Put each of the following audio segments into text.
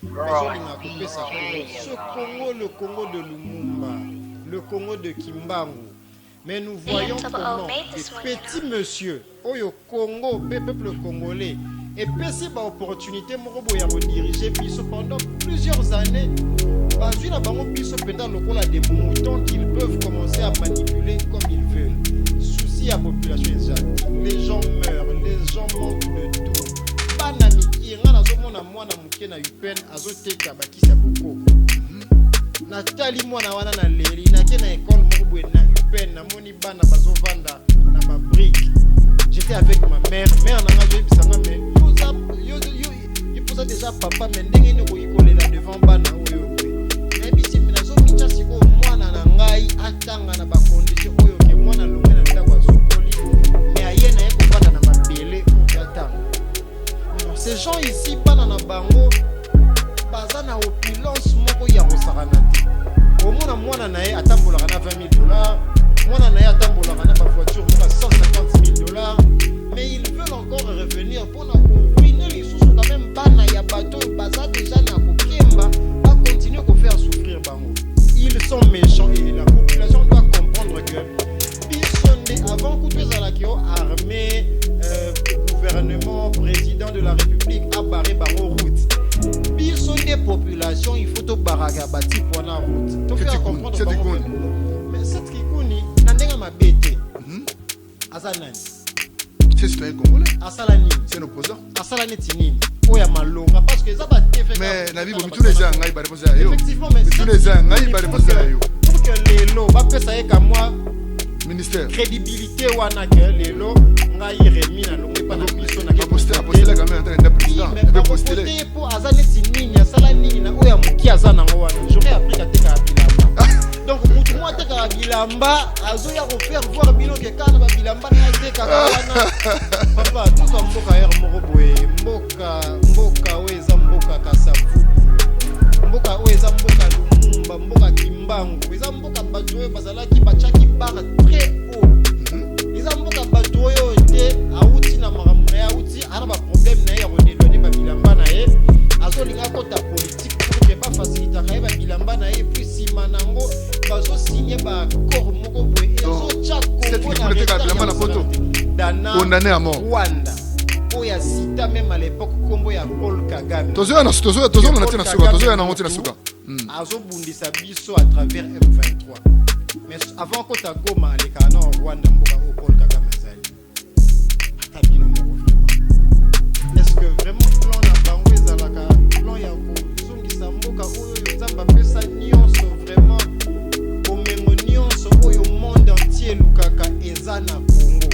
Ce Congo, le Congo de Lumumba, le Congo de Kimbangu. Mais nous voyons comment des petits monsieur, au Congo, peuple congolais, et puis par opportunité, Morobo a dirigé Bisso pendant plusieurs années. Bazui na bango Bisso pendant le coup des moutons qu'ils peuvent commencer à manipuler comme ils veulent. Souci à la population asiatique. Les gens meurent, les gens manquent de tout. Banamiki, ngana mwana muke na upen azoteka bakisa boko. Natali mwana wana na leri na ke na école Morobo na upen na moni bana bazovanda na ba brique. J'étais avec ma mère nanga jo bisanga mais il posa déjà papa mais ndenge ne ko ikolela devant bana oyo. Mais bisi minazo micha siko mwana na ngai atanga na ba condition oyo ke mwana longe na ndako azokoli mais ayena yeko bana na mabele otanga. Ces gens ici bana na bango baza na opulence moko ya kosakana te. Omona mwana na ye atambolaka na $20,000, mwana na ye atambolaka na ba voiture moka $150,000, mais ils veulent encore revenir pour na ruiner les sous quand même bana ya bateau baza déjà na kokemba va continuer à faire souffrir bango. Ils sont méchants et la population doit comprendre que bisonde avant que tu la kio armée gouvernement président de la République a barré bango route. Bisonde population il faut to baraka bati pour la route. Tu faire comprendre bango. Mais cette kikuni nandenga mabete. Azanani. C'est citoyen congolais. Asalani. C'est un opposant. Asalani tinini. Oya malonga parce que ça va te faire. Mais Nabi bon tous les gens ngai ba réponse à yo. Effectivement mais tous les gens ngai ba réponse à yo. Pour que les lots va pesa eka moi ministère crédibilité wana que les lots ngai remi na longi pa na biso na poster la caméra en train d'être président. Mais poster pour azali tinini asalani na oya muki azana wana. J'aurais appris à teka bilamba. Donc mutu moi teka bilamba azoya ko faire voir bilo ke kana ba bilamba na teka wana. Papa tout ça mboka er moroboe mboka weza mboka kasavu. Mboka weza mboka Lumumba mboka Kimbangu eza mboka bato oyo bazalaki bachaki barre très haut. Eza mboka bato oyo te auti na makambo na auti ana ba problème na ya redonner ba bilamba na ye azolinga kota politique pour que ba faciliter ka ba bilamba na ye puis sima nango bazo signer ba accord moko boye ezo chako cette qui ka bilamba na photo condamné à mort. Rwanda oya cita même à l'époque kombo ya Paul Kagame. Tozo na suka tozo na monter na suka. Azobundisa biso à travers M23. Mais avant que ta goma les canons Rwanda mboka au Paul Kagame azali. Atabino moko vraiment. Est-ce que vraiment plan na bango ezalaka plan ya ko zongisa mboka oyo nzamba pesa nyonso vraiment bomengo nyonso oyo monde entier lukaka eza na Congo.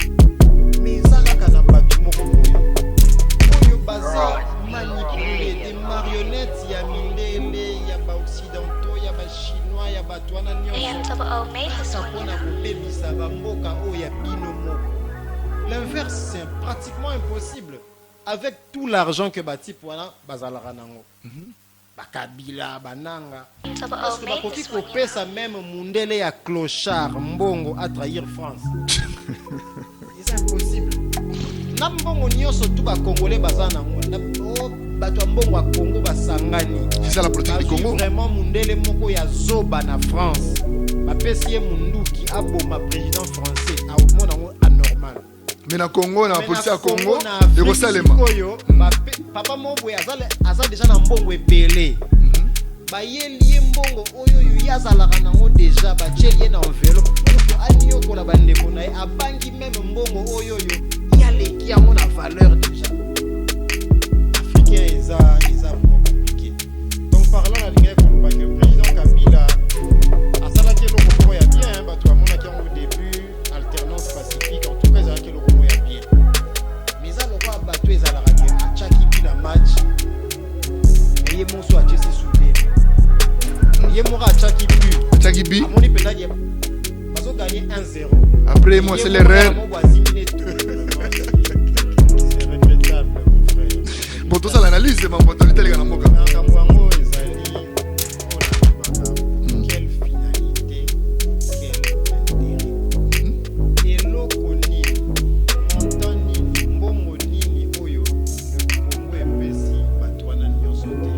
Mais ezalaka na bato moko boyo. Oyo baza manipuler des marionnettes ya mindele ya ba occidentaux ya ba chinois ya ba twana nyonso. Sapona kobebisa ba mboka oyo ya bino moko. L'inverse c'est pratiquement impossible avec tout l'argent que bati wana bazalaka nango. Bakabila bananga. Parce que bakoki kopesa même mundele ya clochard mbongo à trahir France. C'est impossible. Na mbongo nyonso tout ba congolais bazana ngo bato mbongo wa Congo basangani. C'est ça la politique du Congo. Vraiment mundele moko ya zoba na France. Ba pesiye munduki aboma président français a au monde anormal. Mais na Congo na politique ya Congo de Rosalema. Papa mobwe azala déjà na mbongo ebele. Ba yeli mbongo oyo yu yazalaka nango déjà ba tchelie na enveloppe pour anio ko la bande ko na abangi même mbongo oyo yo ya leki yango na valeur déjà. Africain eza compliqué. Donc par là la ligne ko ba que président Kabila asala ke loko ko ya bien ba to amona ki au début alternance pacifique en tout cas ça ke loko ya bien. Mais ça loko ba to ezalaka ke achaki bila match. Et monso a Chelsea soudé. Yemora achaki but. Achaki but. Amoni pendaje bazo gagner 1-0. Après moi c'est l'erreur. C'est regrettable mon frère. Bon tout ça l'analyse ma mentalité les gars na mboka. Quelle finalité, quel intérêt. Et l'okoni montant nini mbongo nini oyo le Congo epesi batwana nyonso te.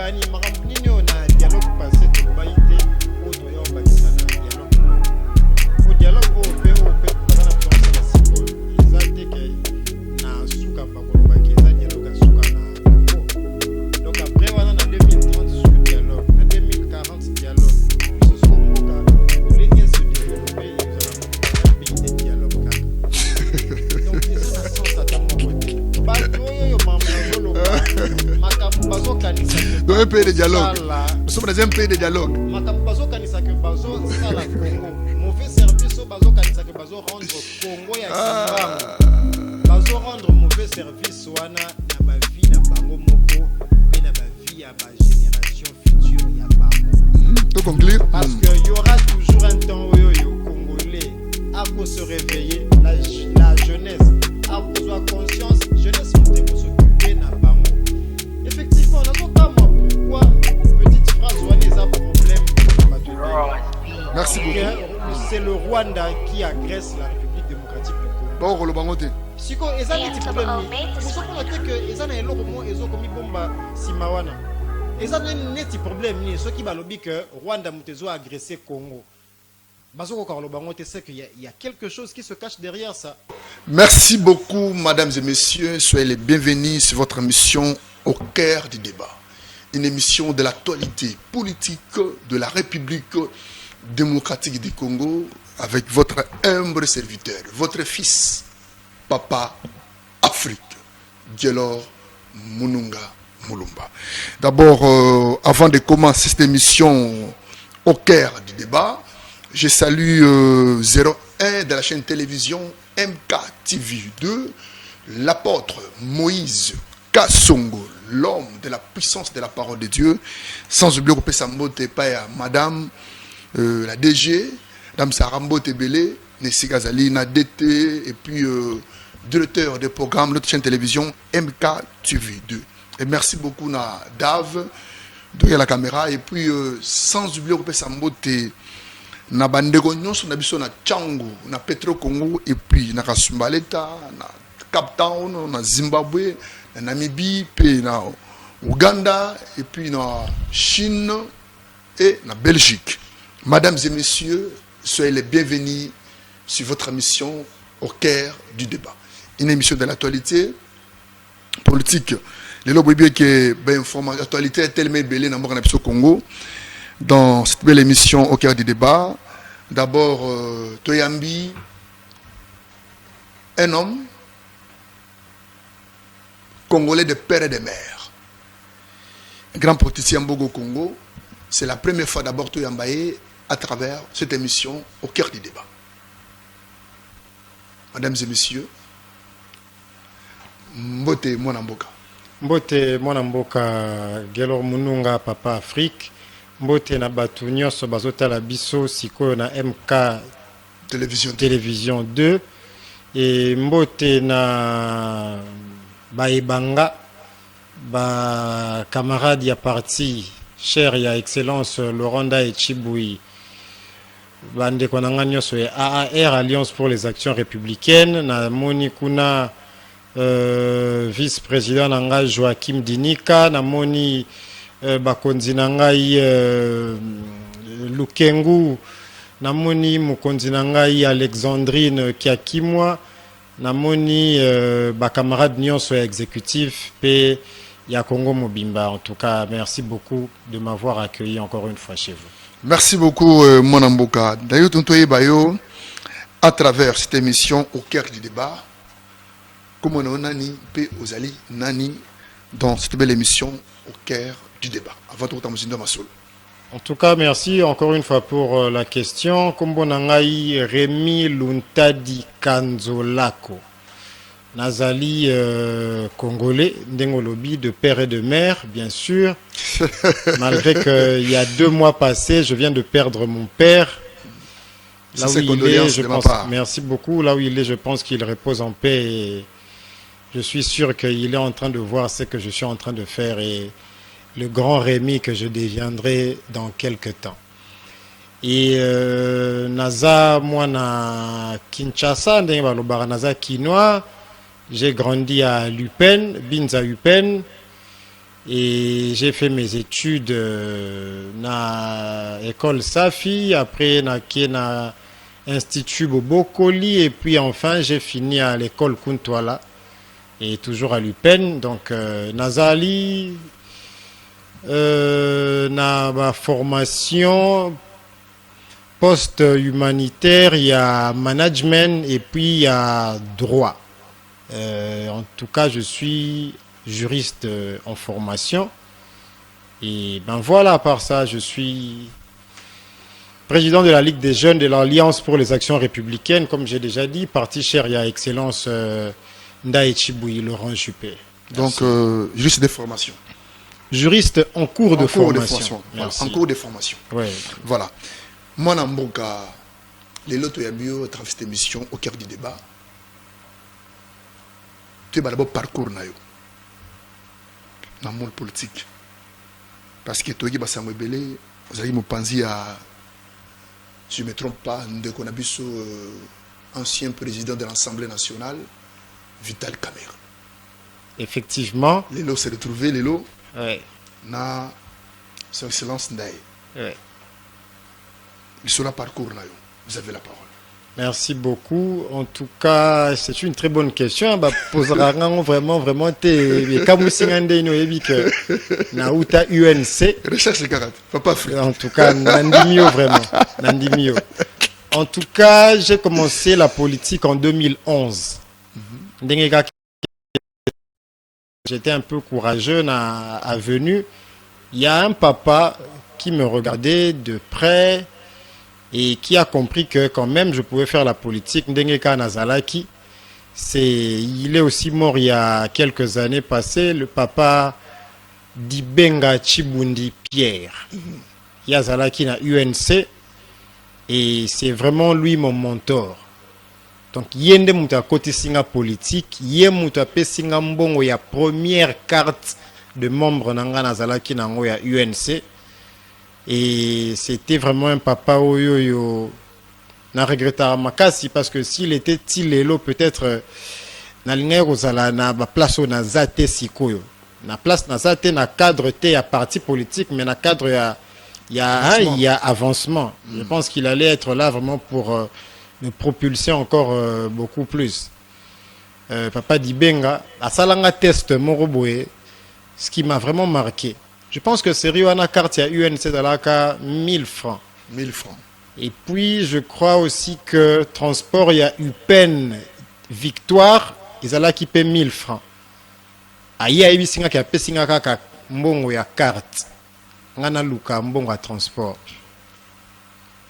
kani makambo nini ona dialogue passé to baité o to yo bakisa na dialogue o dialogue o pe bazana prononcer la siko ezate ke na suka ba ko ba ke za dialogue suka na Congo. Donc après wana na 2030 sur dialogue na 2040 dialogue ce sont moka les gens se développer ils ont pays de dialogue donc ils ont la sens à ta côté ba yo mambo dans un pays de dialogue. Nous sommes dans un pays de dialogue. Bazo sala Congo. Mauvais service au bazo kanisa que bazo rendre Congo ya Kimbangu. Bazo rendre mauvais service wana na ba vie na bango moko et na ba vie ya ba génération future ya bango. Tout conclure. Parce que il y aura toujours un temps où yo congolais à pour se réveiller la jeunesse a besoin conscience jeunesse monter pour s'occuper na bango. Effectivement, on a pourquoi petite phrase ou les problème. Merci beaucoup. C'est le Rwanda qui agresse la République démocratique du Congo. Bon, le bangote. Siko eza petit problème. Vous savez que eza na eloko mo ezo komi bomba simawana. Eza na neti problème ni ceux qui balobi que Rwanda mutezo agresser Congo. Bazoko ka lo bangote c'est qu'il y a quelque chose qui se cache derrière ça. Merci beaucoup mesdames et messieurs, soyez les bienvenus sur votre émission Au cœur du débat. Une émission de l'actualité politique de la République démocratique du Congo avec votre humble serviteur, votre fils, Papa Afrique, Dielor Mununga Mulumba. D'abord, avant de commencer cette émission Au cœur du débat, je salue 01 de la chaîne télévision MKTV2, l'apôtre Moïse Kassongo, l'homme de la puissance de la parole de Dieu, sans oublier que Sambote Paya, Madame la DG, Madame Sarambote Belé, Nessi Gazali, Nadete, et puis directeur des programmes de notre chaîne télévision MKTV2. Et merci beaucoup na Dave, derrière la caméra, et puis sans oublier que Sambote na bandeko nyonso na biso na Tchangu, na Petro Congo, et puis na Kasumbaleta, na Cap Town, na Zimbabwe, na Namibie, puis na Ouganda, et puis na Chine et na Belgique. Mesdames et messieurs, soyez les bienvenus sur votre émission Au cœur du débat. Une émission de l'actualité politique. Les lobbies qui informent l'actualité est tellement belle dans le Congo. Dans cette belle émission Au cœur du débat, d'abord Toyambi, un homme congolais de père et de mère. Un grand politicien Bogo Congo. C'est la première fois d'abord Toyambaye à travers cette émission Au cœur du débat. Mesdames et messieurs, Mbote Mwanamboka. Mbote Mwanamboka, Dielor Mununga, Papa Afrique. Mbote na batu nyonso bazotala biso sikoyo na MK Télévision 2. Et mbote na baebanga ba camarade ya parti cher ya excellence Laurenda et Chiboui bande konanga nyonso ya AAR Alliance pour les actions républicaines na moni kuna vice-président nanga Joachim Dinika na moni bakonzi nangai Lukengu na moni mukonzi nangai Alexandrine Kiakimwa na moni camarade nyonso ya exécutif pe ya Congo Mobimba. En tout cas, merci beaucoup de m'avoir accueilli encore une fois chez vous. Merci beaucoup Mwanamboka. D'ailleurs, Tontoye Bayo, à travers cette émission Au cœur du débat, comme on a nani pe ozali nani dans cette belle émission Au cœur du débat. Avant tout, en tout cas, merci encore une fois pour la question. Kombonangai Rémi Luntadi Kanzolako. Nazali congolais, Ndengolobi, de père et de mère, bien sûr. Malgré qu'il y a 2 mois passés, je viens de perdre mon père. Là où il est, je pense, merci beaucoup. Là où il est, je pense qu'il repose en paix. Et je suis sûr qu'il est en train de voir ce que je suis en train de faire et le grand Rémi que je deviendrai dans quelques temps. Et Naza, moi, na Kinshasa, Naza Kinois, j'ai grandi à Lupen, Binza Upen. Et j'ai fait mes études na école Safi, après na Institut Bobokoli, et puis enfin j'ai fini à l'école Kuntwala, et toujours à l'UPEN. Donc Nazali, na ma formation post-humanitaire, il y a management et puis il y a droit. En tout cas, je suis juriste en formation. Et ben voilà, à part ça, je suis président de la Ligue des jeunes de l'Alliance pour les actions républicaines, comme j'ai déjà dit, parti cher, il y a Excellence Ndaye Chiboui, Laurent Juppé. Donc, juriste de formation. Juriste en cours de formation. Voilà, en cours de formation. Ouais. Voilà. Moi, Namboka, les lotos yabio, à travers cette émission, au cœur du débat, tu es d'abord parcours na yo. Dans le monde politique. Parce que toi, vous avez pensé à, si je ne me trompe pas, ancien président de l'Assemblée nationale, Vital Kamerhe. Effectivement. Lélo s'est retrouvé, Lélo, ouais. Na son excellence Ndaye. Ouais. Sur le parcours, vous avez la parole. Merci beaucoup. En tout cas, c'est une très bonne question. Bah, posera vraiment te kamusingande no ebike na uta UNC. Recherche les carottes, papa. En tout cas, nandimio vraiment, nandimio. En tout cas, j'ai commencé la politique en 2011. J'étais un peu courageux à venue. Il y a un papa qui me regardait de près et qui a compris que quand même je pouvais faire la politique. Ndengeka Nazalaki, il est aussi mort il y a quelques années passées, le papa d'Ibenga Chibundi Pierre. Yazalaki na UNC, et c'est vraiment lui mon mentor. Donc yende muta côté singa politique, yé muta pe singa mbongo ya première carte de membre nanga Nazalaki nango ya UNC. Et c'était vraiment un papa oyo na regretta makasi, parce que s'il était tilelo peut-être na linga kozala na ba place na zate sikoyo na place na zate na cadre te ya parti politique, mais na cadre il y a avancement. Je pense qu'il allait être là vraiment pour me propulser encore beaucoup plus. Papa Dibenga a salanga test moroboé, ce qui m'a vraiment marqué. Je pense que c'est Riwana carte à UNC dans la cas 1000 francs. 1000 francs. Et puis, je crois aussi que transport, il y a UPEN Victoire, ils ont qui paient 1000 francs. Aïe, il y a qui a payé kaka mbongo ya carte. Ngana luka mbongo à transport.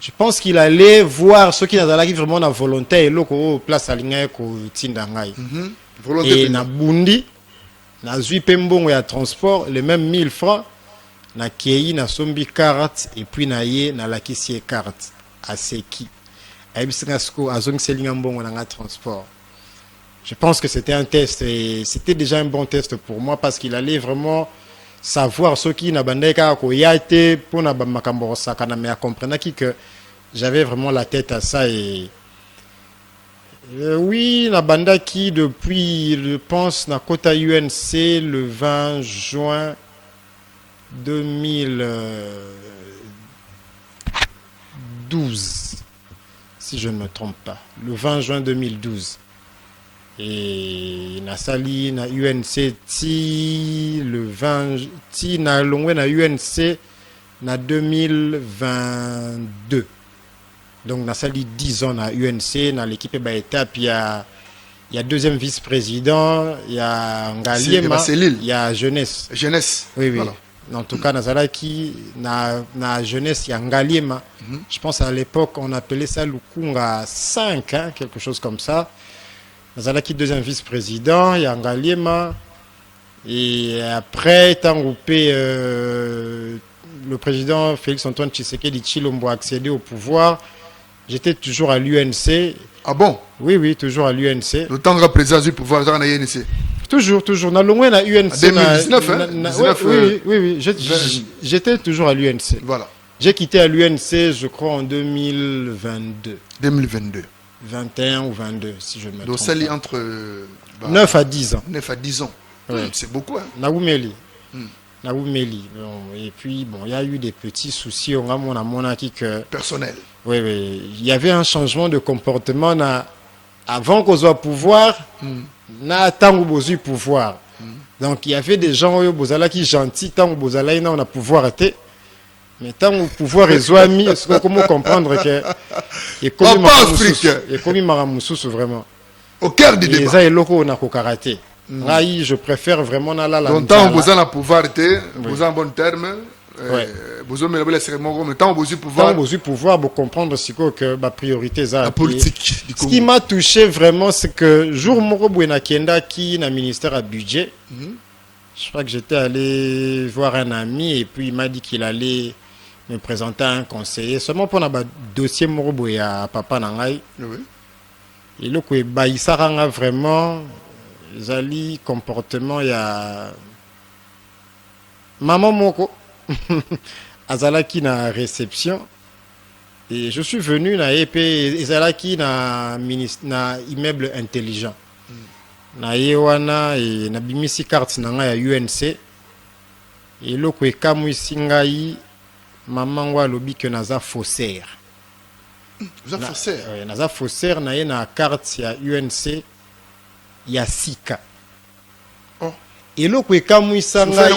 Je pense qu'il allait voir ceux qui n'ont vraiment la volonté et l'eau place à l'ingé ko tindangai. Et na bundi, na zui pembongo ya transport, les mêmes 1000 francs. Na kei na sombi carte et puis na ye na lakisi carte à seki aibisanga sko azong selinga mbongo na transport. Je pense que c'était un test, et c'était déjà un bon test pour moi, parce qu'il allait vraiment savoir ce qui na bandeka ko yate pour na makambo sakana, mais à comprendre que j'avais vraiment la tête à ça. Et oui, na bandaki depuis, je pense, na kota UNC le 20 juin 2012, si je ne me trompe pas, le 20 juin 2012. Et Nasali na UNC ti le 20 ti na longwe na UNC na 2022. Donc Nasali 10 ans na UNC na l'équipe ba étape, il y a deuxième vice-président, il y a Ngaliema, il y a jeunesse. Jeunesse. Oui, oui. Voilà. En tout cas, Nazalaki, na jeunesse, il y a Ngaliema. Je pense à l'époque, on appelait ça Lukunga 5, hein, quelque chose comme ça. Nazalaki, deuxième vice-président, il y a Ngaliema. Et après, Tangoupé, le président Félix-Antoine Tshisekedi Tshilombo a accédé au pouvoir. J'étais toujours à l'UNC. Ah bon? Oui, oui, toujours à l'UNC. Le temps que le président du pouvoir dans l'UNC. Toujours. Na longwe na UNC. En 2019, hein? Oui. J'étais toujours à l'UNC. Voilà. J'ai quitté à l'UNC, je crois, en 2022. 2022. 21 ou 22, si je me trompe. Donc, c'est entre 9 à 10 ans. 9 à 10 ans. Ouais. C'est beaucoup, hein? Naoumeli. na Oumeli. Bon, et puis bon, il y a eu des petits soucis on a mon acquis que Personnel. oui, il y avait un changement de comportement avant qu'on soit pouvoir, na tant ou besoin pouvoir. Donc il y avait des gens qui gentils tant ou bozala on a pouvoir été. Mais tant au pouvoir est zoami, comment comprendre que et comme Maramousous vraiment. Au cœur du débat. Et loko na ko karaté. Je préfère vraiment na la. Donc tant vous avez pouvoir été, vous avez un bon terme. Vous avez la cérémonie, mais tant vous avez pouvoir. Tant vous avez pouvoir pour comprendre ce que ma priorité la politique. Ce qui m'a touché vraiment, c'est que jour moko buena kenda qui na ministère à budget. Je crois que j'étais allé voir un ami et puis il m'a dit qu'il allait me présenter un conseiller seulement pour un dossier morobo ya papa nangai. Oui. Et le ko baisaranga vraiment zali comportement ya maman moko azalaki na réception et je suis venu na EP ezalaki na immeuble intelligent. Na yewana et na bimisi carte nanga ya UNC et le ko ekamwisi ngai maman wa lobi que naza faussaire. Vous êtes faussaire? Oui, naza faussaire na ye na carte ya UNC ya sika. Oh. Eloko ekamwisa ngai.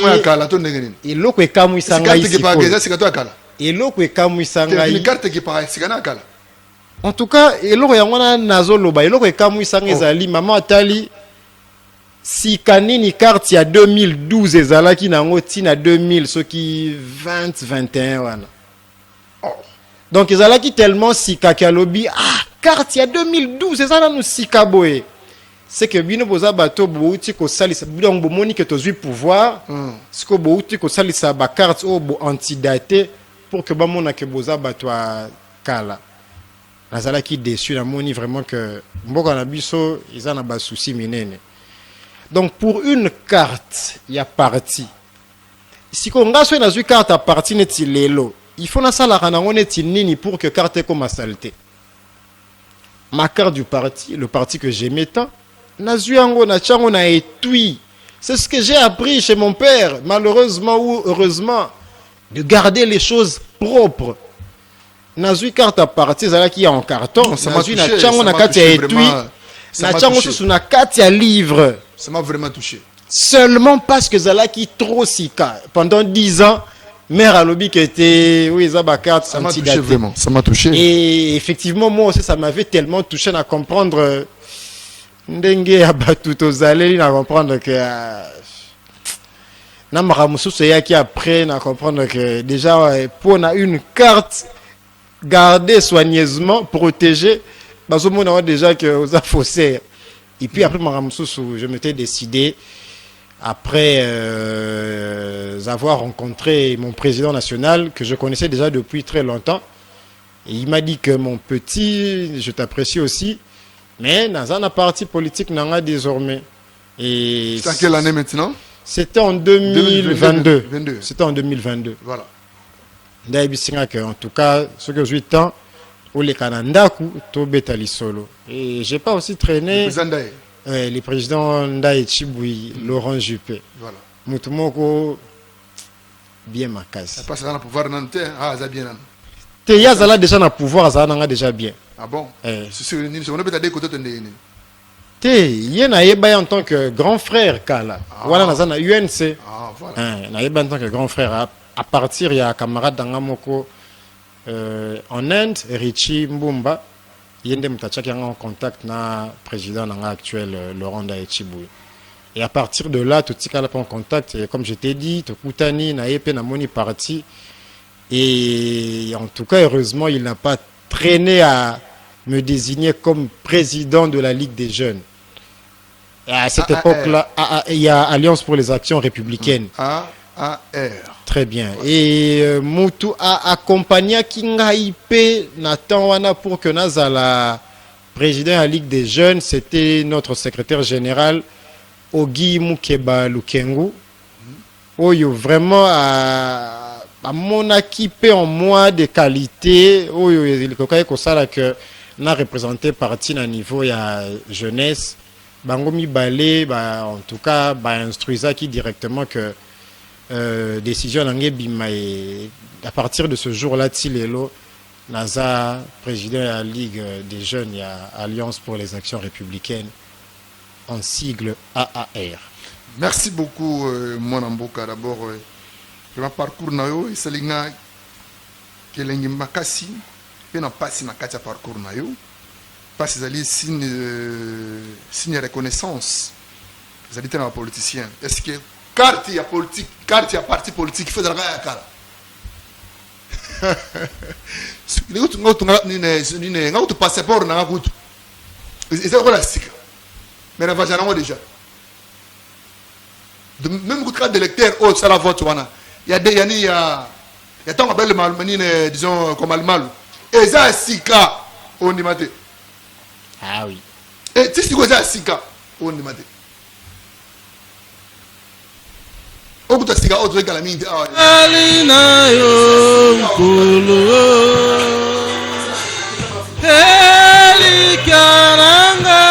Eloko ekamwisa ngai. Eloko ekamwisa ngai. Une carte qui paraît sikana kala. En tout cas, eloko yango na nazoloba, eloko ekamwisa ngai ezali maman atali sikanini carte ya 2012 ezalaki nango tina 2000 soki 2021 wana. Donc ezalaki tellement sika kalobi carte ya 2012 ezala no sika boye. C'est que bino boza bato bouti ko salisa donc bo moni que tozui pouvoir ce que bouti ko salisa ba carte o bo antidaté pour que ba mona que boza bato kala. Nazalaki déçu na moni vraiment que mboka na biso ezana ba souci minene. Donc pour une carte, il y a parti. Si on a une carte à partie neti lelo, il faut na sala ranango neti nini pour que carte comme a saleté. Ma carte du parti, le parti que j'aimais tant, na zuango na chango na etui. C'est ce que j'ai appris chez mon père, malheureusement ou heureusement, de garder les choses propres. Na zui carte à partie zala qui est en carton, ça m'a touché, na chango na carte ya etui. Na chango sous na carte ya livre. Ça m'a vraiment touché. Seulement parce que Zalaki trop sika. Pendant 10 ans, mère Alobi qui était, oui, Zabakat, ça m'a touché vraiment. Ça m'a touché. Et effectivement, moi aussi, ça m'avait tellement touché à comprendre. Ndenge Abatutozaleli, à comprendre que. Namaramusu, c'est qui après, à comprendre que déjà, pour on a une carte gardée soigneusement, protégée, parce que on a déjà que aux faussaires. Et puis après Maramoussou, je m'étais décidé, après avoir rencontré mon président national, que je connaissais déjà depuis très longtemps, et il m'a dit que mon petit, je t'apprécie aussi, mais dans un parti politique, n'en a désormais. C'est en quelle année maintenant? C'était en 2022. C'était en 2022. Voilà. En tout cas, ce que je suis temps, les Kanandaku, Tobetali Solo. Et j'ai pas aussi traîné les présidents Ndaye Chiboui, Laurent Juppé. Voilà. Moutoumoko, bien ma case. Parce que pouvoir nanté, ça bien. Teya Zala déjà na pouvoir, ça n'a déjà bien. Ah bon? C'est sûr, on peut aller côté de Te, yena yeba en tant que grand frère Kala. Voilà, na zana UNC. Ah voilà. Na yeba en tant que grand frère. À partir, il y a un camarade d'Angamoko. En Inde, Richie Mbumba, il y a en contact avec le président actuel, Laurent Daechiboui. Et à partir de là, tout le monde est en contact. Et comme je t'ai dit, tout le monde est parti. Et en tout cas, heureusement, il n'a pas traîné à me désigner comme président de la Ligue des jeunes. Et à cette époque-là, il y a Alliance pour les actions républicaines. AR. Très bien. Et Moutou a accompagné Kingaïpe Nathan Wana pour que Nazala, président de la Ligue des jeunes, c'était notre secrétaire général Ogi Mukeba Lukengu. Oyo vraiment à mon équipe en moi de qualité. Oyo il y que n'a représenté parti à niveau ya jeunesse. Bangomi Balé, en tout cas, instruisa qui directement que décision nange bima et à partir de ce jour-là Tilelo Naza président de la Ligue des jeunes et Alliance pour les actions républicaines en sigle AAR. Merci beaucoup mon amboka d'abord le parcours nayo isalinga kelengi makasi pe na pasi na kati ya parcours nayo pasi zali signe reconnaissance zali tena politicien est-ce que carte ya politique carte ya parti politique faut zalaka ya kala ngautu passeport na ngakutu eza ko la sika mais na vajana ngo déjà même quand carte d'électeur oh ça la vote wana il y a des il y a tant belle malmenine disons comme almal et ça sika on dit maté ah oui et tu sais quoi ça sika on dit maté au bout de sika autre que la mine alina yo kulu eli karanga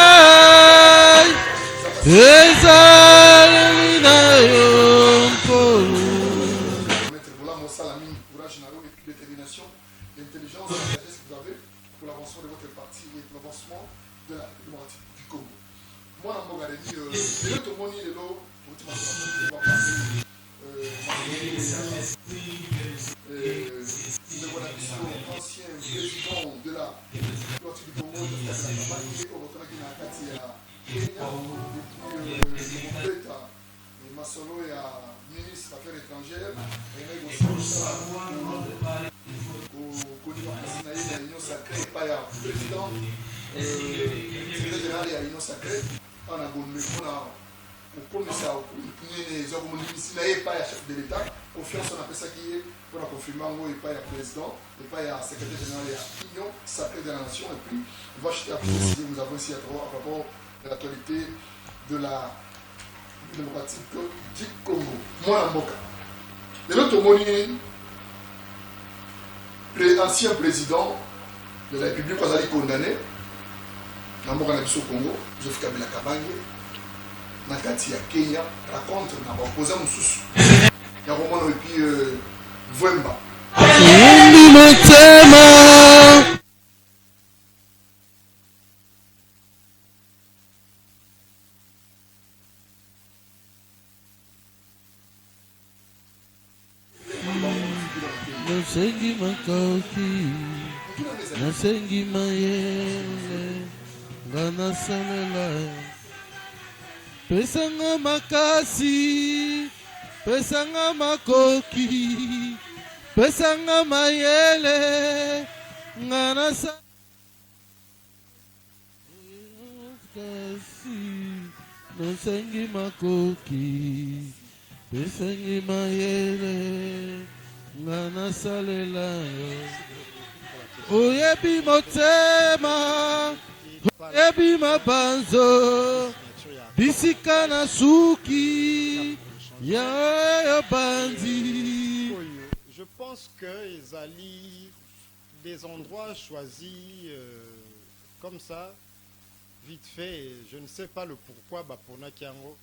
ezalina yo kulu. Détermination, l'intelligence, la sagesse que vous avez pour l'avancement de votre parti et pour l'avancement de la démocratie du Congo. Moi, dans mon gars, tout le monde est là, ancien président de la partie du Congo, de la campagne, au retour de la Katia, Masolo et ministre des Affaires étrangères, l'Union sacrée, pas le président, secrétaire général de l'Union sacrée, on a chef de l'État, confiance on appelle ça qui est pour la confirmation et pas le président, et pas le secrétaire général de l'Union sacrée de la nation, et puis on va acheter après si nous avons ici à propos de l'actualité de la démocratique du Congo. Moi, Mboka. Et l'autre ancien président de la République a été condamné dans le Congo, Joseph Kabila Kabange, dans le Kenya, raconte dans l'opposant Moussous. Il y a un moment où il y a Vwemba. Nasengi makoki, nasengi mayele, ngana salela. Pesanga makasi, pesanga makoki, pesanga mayele, ngana salela. Nasengi makoki, pesengi mayele. Ngana salela oyebi motema oyebi mabanzo bisika na suki ya bandi. Je pense que ezali des endroits choisis comme ça vite fait, je ne sais pas le pourquoi bapona kiango.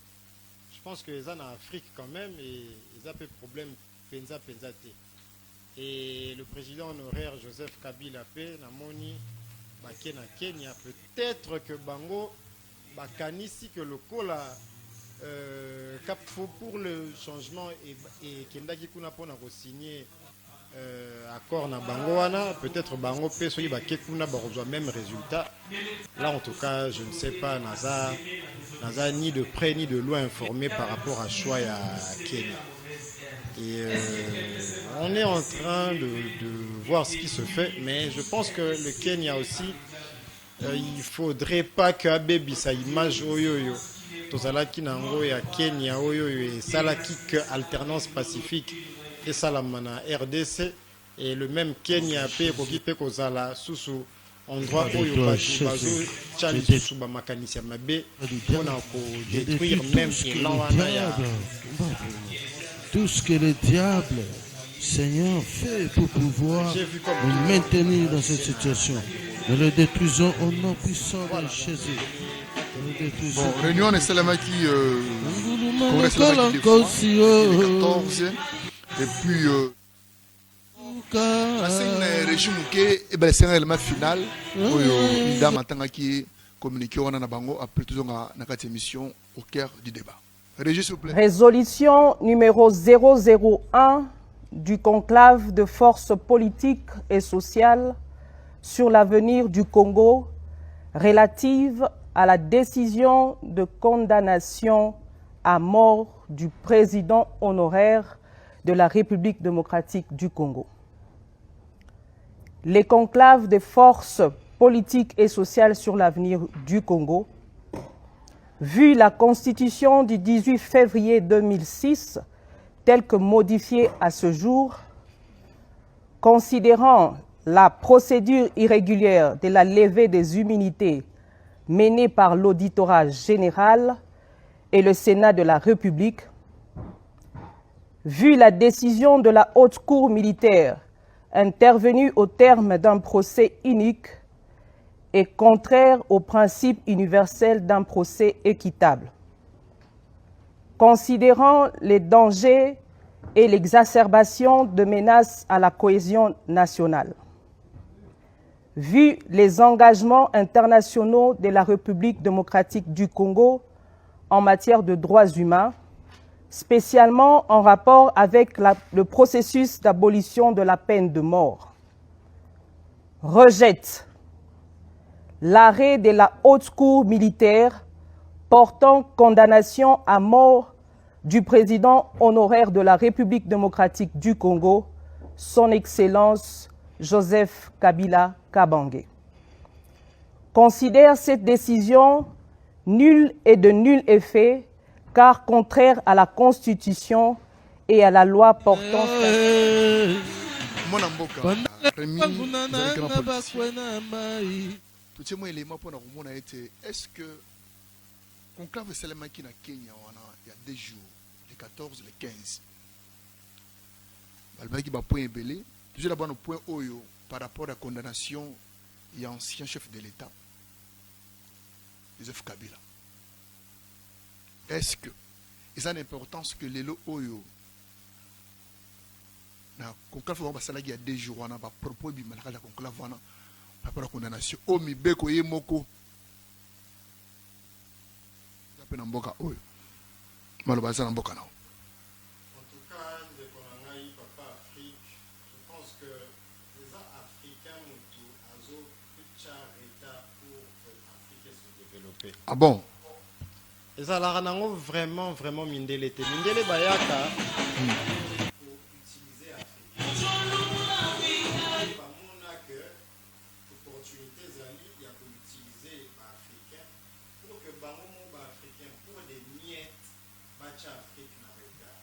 Je pense que les en Afrique quand même et ils ont des problèmes penza te. Et le président honoraire Joseph Kabila pe namoni bake na Kenya peut-être que bango bakanisi que le kola cap pour le changement et kendaki kuna pona ko signer accord na bango wana peut-être bango pe soyi bake kuna ba rejoindre même résultat. Là en tout cas je ne sais pas naza ni de près ni de loin informé par rapport à choix à Kenya. Et on est en train de voir ce qui se fait, mais je pense que le Kenya aussi, il faudrait pas que Abebe sa image oyoyo, tozalaki nango ya Kenya oyoyo et salaki que alternance pacifique et salamana RDC et le même Kenya pe kokipe kozala susu endroit oyo bazo chali susu ba makanisi ya mabe pona ko détruire même Irland wana ya. Tout ce que le diable, Seigneur, fait pour pouvoir nous maintenir dans cette situation. Nous le détruisons au nom puissant de Jésus. Bon, réunion est celle qui Congrès célèbre deux fois, 2014 et puis c'est un régime qui est un élément final une dame en tant que communiqué on a bango après tout dans cette émission au cœur du débat. Régis, s'il vous plaît. Résolution numéro 001 du conclave de forces politiques et sociales sur l'avenir du Congo relative à la décision de condamnation à mort du président honoraire de la République démocratique du Congo. Les conclaves des forces politiques et sociales sur l'avenir du Congo, vu la Constitution du 18 février 2006, telle que modifiée à ce jour, considérant la procédure irrégulière de la levée des immunités menée par l'auditorat général et le Sénat de la République, vu la décision de la Haute Cour militaire intervenue au terme d'un procès unique et contraire au principe universel d'un procès équitable, considérant les dangers et l'exacerbation de menaces à la cohésion nationale, vu les engagements internationaux de la République démocratique du Congo en matière de droits humains, spécialement en rapport avec le processus d'abolition de la peine de mort, rejette l'arrêt de la Haute Cour militaire portant condamnation à mort du président honoraire de la République démocratique du Congo, son Excellence Joseph Kabila Kabange. Considère cette décision nulle et de nul effet, car contraire à la Constitution et à la loi portant... Est-ce que conclave Salema qui na Kenya il y a 2 jours, le 14, le 15, balbaki ba point belé, toujours là-bas no point oyo par rapport à la condamnation et ancien chef de l'État, Joseph Kabila. Est-ce que ils ont l'importance que les lots oyo na conclave va salagi il y a 2 jours on a ba propos bi malaka la conclave wana par rapport à la condamnation o mi beko ye moko na mboka oyo maloba za na mboka nao. En tout cas, de Konangaï, Papa Afrique, je pense que les Africains ont azo état pour l'Afrique se développer. Ah bon? Et ça la ranango vraiment mindele te. Mindele bayaka pour utiliser Afrique. Pas que opportunité zali il y a pour utiliser Africain pour que bango Africain pour des miettes bacha Afrique na regard.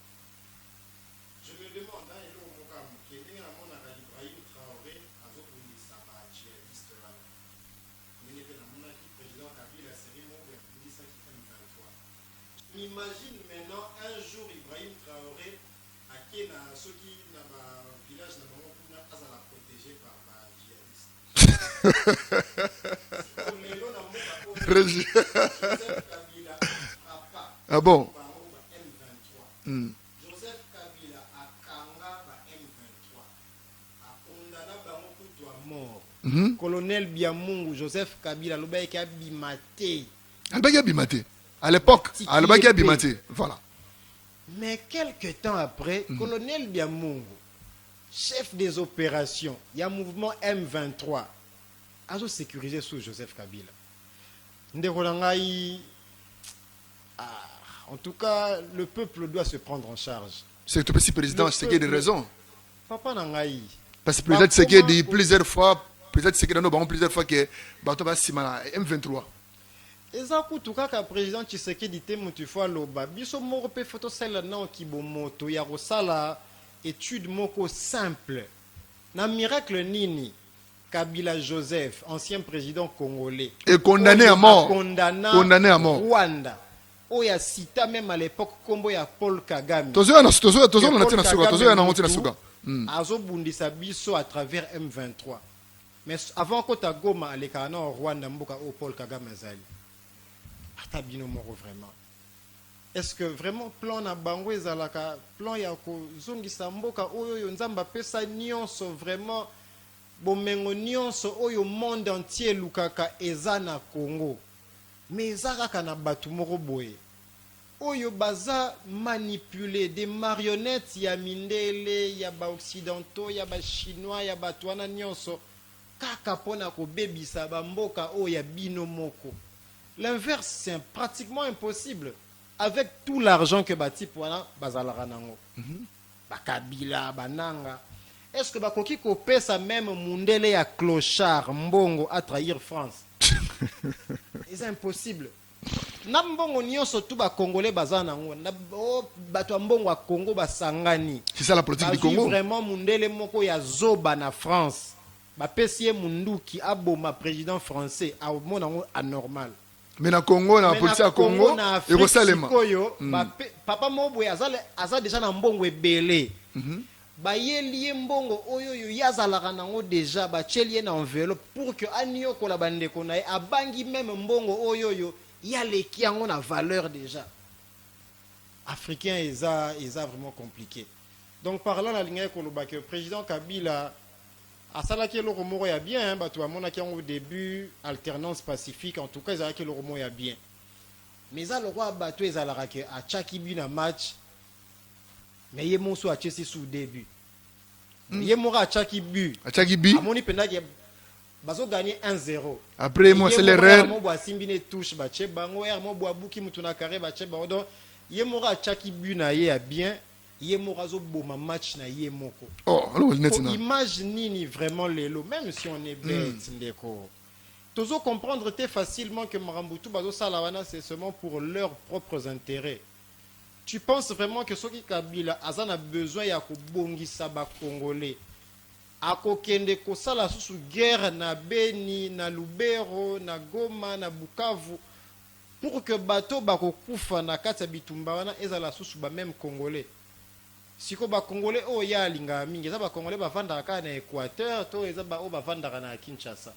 Je me demande dans le moka mukende na mona ka Ibrahim Traoré azo kundisa ba djihadiste là. Mene pe na mona ki président Kabila série mo ya kundisa ki M23. Imagine maintenant un jour Ibrahim Traoré à Kena soki na ba village na bango kuna azala protégé par ba djihadiste. Ah bon? Joseph Kabila a kanga ba M23 a condamné bango kutu à mort. Colonel Biamungu Joseph Kabila lobaki abimate. Albaki abimate. À l'époque, albaki abimate. Voilà. Mais quelques temps après, colonel Biamungu, chef des opérations, il y a un mouvement M23 a sécurisé sous Joseph Kabila. En tout cas, le peuple doit se prendre en charge. C'est le président Tshisekedi de raison. Papa Nangaï. Parce que le président Tshisekedi dit plusieurs fois, président Tshisekedi a dit plusieurs fois que Bato Simana M23. Et ça coûte que le président Tshisekedi dit que fois loba biso moko pe photo celle na kibomoto ya rosala étude moko simple. Na miracle nini Kabila Joseph, ancien président congolais, est condamné à mort. Condamné à mort. Rwanda. Oya cita même à l'époque kombo ya Paul Kagame. Tozo na suga. Azo bundisa biso à travers M23. Mais avant Kota Goma aleka na Rwanda mboka o Paul Kagame azali. Ata bino moko vraiment. est-ce que vraiment plan na bango ezalaka plan ya kozongisa mboka oyo nzamba pesa nyonso vraiment bomengo nyonso oyo monde entier lukaka eza na Congo mais eza kaka na bato moko boye oyo baza manipulé des marionnettes ya mindele ya ba occidentaux ya ba chinois ya bato wana nyonso kaka pona ko bebisa ba mboka oyo ya bino moko. L'inverse c'est pratiquement impossible avec tout l'argent que bati wana bazalaka nango bakabila bananga. Est-ce que bakoki ko pesa même mundele ya clochard mbongo à trahir France? C'est impossible. Na mbongo nyonso tu ba congolais bazana ngo na bato mbongo a Congo basangani. C'est ça la politique du Congo. Vraiment mundele moko ya zoba na France. Ba pesie munduki aboma président français a mona ngo anormal. Mais na Congo na politique ya Congo et Rosalema. Papa mobo aza déjà na mbongo ebele. Ba yelie mbongo oyo yo yazalaka nango déjà ba chelie na enveloppe pour que anio ko la bande ko na abangi même mbongo oyo yo ya leki yango na valeur déjà. Africain eza vraiment compliqué. Donc parlant la ligne ko lobaka le président Kabila asalaki le romoro ya bien bato amona ki au début alternance pacifique en tout cas ezalaki le romoro ya bien. Mais ça le roi bato ezalaka ke a chaki bi na match mais il est a Chelsea sous début. Il est mort à Chaki Bu. À Chaki Bu. À mon ipenda qui bazo gagné 1-0. Après moi c'est l'erreur. Mo boa simbine touche ba che bango er mo boa buki mutuna carré ba che ba donc il est mort à Chaki Bu na ye bien. Il est mort azo boma match na ye moko. Oh, alors maintenant. Imaginez vraiment les lots même si on est bête ndeko. Tozo comprendre très facilement que Marambutu bazo salawana c'est seulement pour leurs propres intérêts. Tu penses vraiment que Soki Kabila a besoin de kobongisa ba Congolais akokende kosala susu guerre na Beni, na Lubero, na Goma, na Bukavu pour que bato bakokufa na kati ya bitumba wana ezala susu ba même Congolais. Siko ba Congolais o ya linga mingi eza ba Congolais bavandaka na Équateur to eza ba o bavandaka na Kinshasa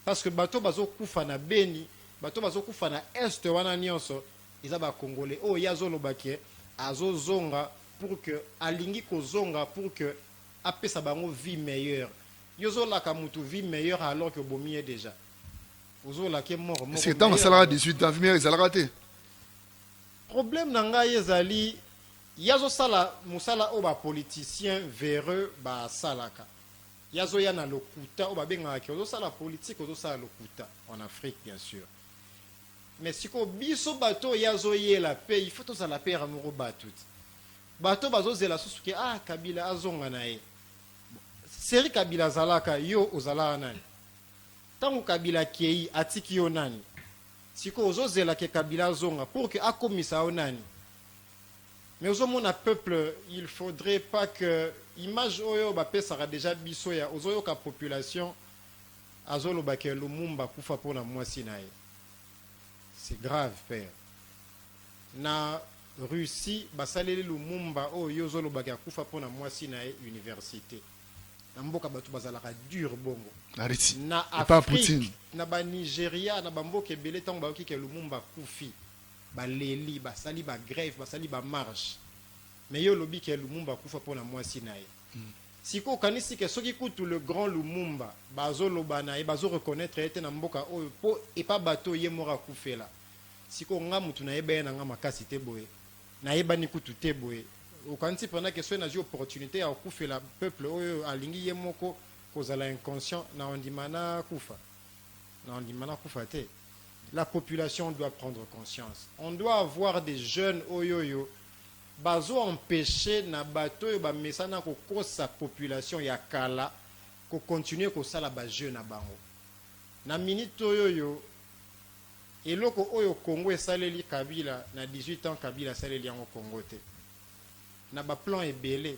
parce que bato bazokufa na Beni, bato bazokufa na Est wana nyonso eza ba Congolais o ya zolobaki azo zonga pour que alingi ko zonga pour que apesa bango vie meilleure yozo la ka mutu vie meilleure alors que bomié déjà ozo la ke mort mort c'est tant ça 18 ans vie meilleure ça l'a raté problème nanga yezali yazo sala musala o ba politicien véreux ba salaka yazo yana lokuta o ba benga ke ozo sala politique ozo sala lokuta en Afrique bien sûr. Mais si ko biso bato yazo ye la paix, il faut tous la paix amuro batout. Bato bazo zela susuke Kabila azonga na ye. Seri Kabila zalaka yo ozala nani. Tangu Kabila kei atiki yo nani. Siko ozo zela ke Kabila zonga pour que akomisa o nani. Mais ozo mona peuple, il faudrait pas que image oyo ba paix sera déjà biso ya ozo yo ka population azolo ba ke Lumumba kufa pona mwasi na ye. C'est grave, père. Na Russie, basaleli Lumumba o yozolo baka kufa pona mwasi na université. Na mboka batu bazalaka dur bongo. Na Afrique, na ba Nigeria, na ba mboka ebele tango ba ke Lumumba kufi. Ba leli, ba sali ba grève, ba sali ba marche. Mais yo lobi ke Lumumba kufa pona mwasi na ye. Siko kanisi ke soki kutu le grand Lumumba, bazo lobana e bazo reconnaître ete na mboka o po e pa bato ye mora kufela. Siko nga mutu na yeba na nga makasi te boye. Na yeba ni kutu te boye. Okanti pendant que soit na ji opportunité ya kufela peuple oyo alingi ye moko kozala inconscient na ondimana kufa. Na ondimana kufa te. La population doit prendre conscience. On doit avoir des jeunes oyoyo bazo empêcher na bato yo ba mesana ko kosa population ya kala ko continuer ko sala ba jeune na bango. Na minute oyoyo eloko oyo Congo esaleli Kabila na 18 ans Kabila saleli yango Congo te. Na ba plan ebele.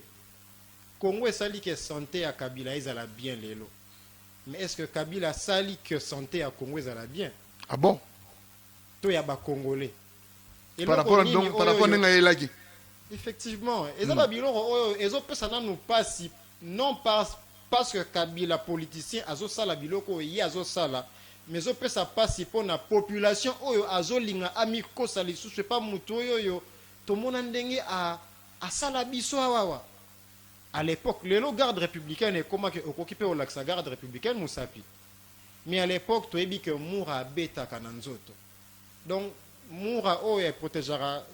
Congo esali ke santé ya Kabila ezala bien lelo. Mais est-ce que Kabila sali que santé ya Congo ezala bien? Ah bon? To ya ba Congolais. Par rapport à Ngaïlaki. Effectivement, ezala biloko oyo ezopesa nanu pasi non parce que Kabila politicien azosala biloko ye azosala mais ezopesa pasi pour la population oyo azolinga amikosa lisusu pas mutu oyo tomona ndenge a sala biso awa. À l'époque, les gardes républicains et comment occupé au lac sa garde républicaine Moussapi. Mais à l'époque, tu as dit que Moura beta kananzoto. Donc Moura est protégera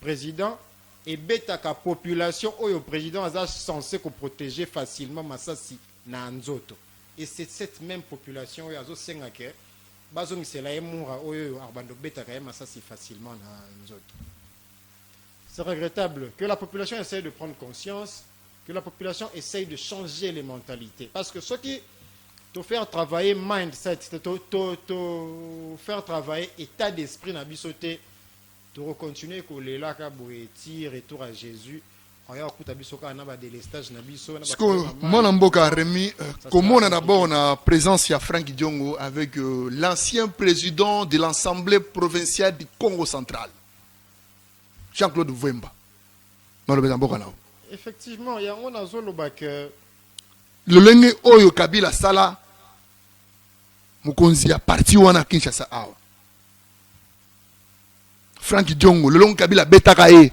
président et beta ka population au président a censé protéger facilement Massassi na nzoto. Et c'est cette même population où azo sengake bazong c'est la Moura arbando beta ka Massassi facilement na nzoto. C'est regrettable que la population essaie de prendre conscience, que la population essaye de changer les mentalités. Parce que ce qui te faire travailler mindset, te faire travailler état d'esprit na bisoté, tu continuer que les lacs à tir retour à Jésus. Mon Mboka Rémi, comment on a d'abord la présence de Franck Diongo avec l'ancien président de l'Assemblée provinciale du Congo central, Jean-Claude Vwemba. Effectivement, il y a un azoloba que le lenge oyo Kabila sala mukonzi ya parti wana Kinshasa awa. Franck Diongo, le long Kabila betaka e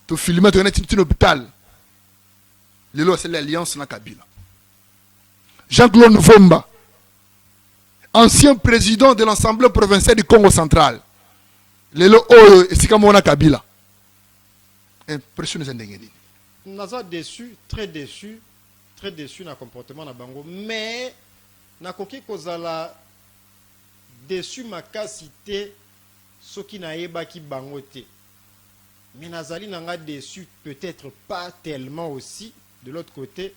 to filmer to un hôpital. Lelo c'est l'alliance na Kabila. Jean-Claude Vwemba, ancien président de l'Assemblée provinciale du Congo central. Lelo oyo esika mona Kabila. Impressionné zendengeni. Naza déçu, très déçu na comportement na bango, mais nakoki kozala déçu makasi te soki nayebaki bango te. Mais nazali nanga déçu peut-être pas tellement aussi de l'autre côté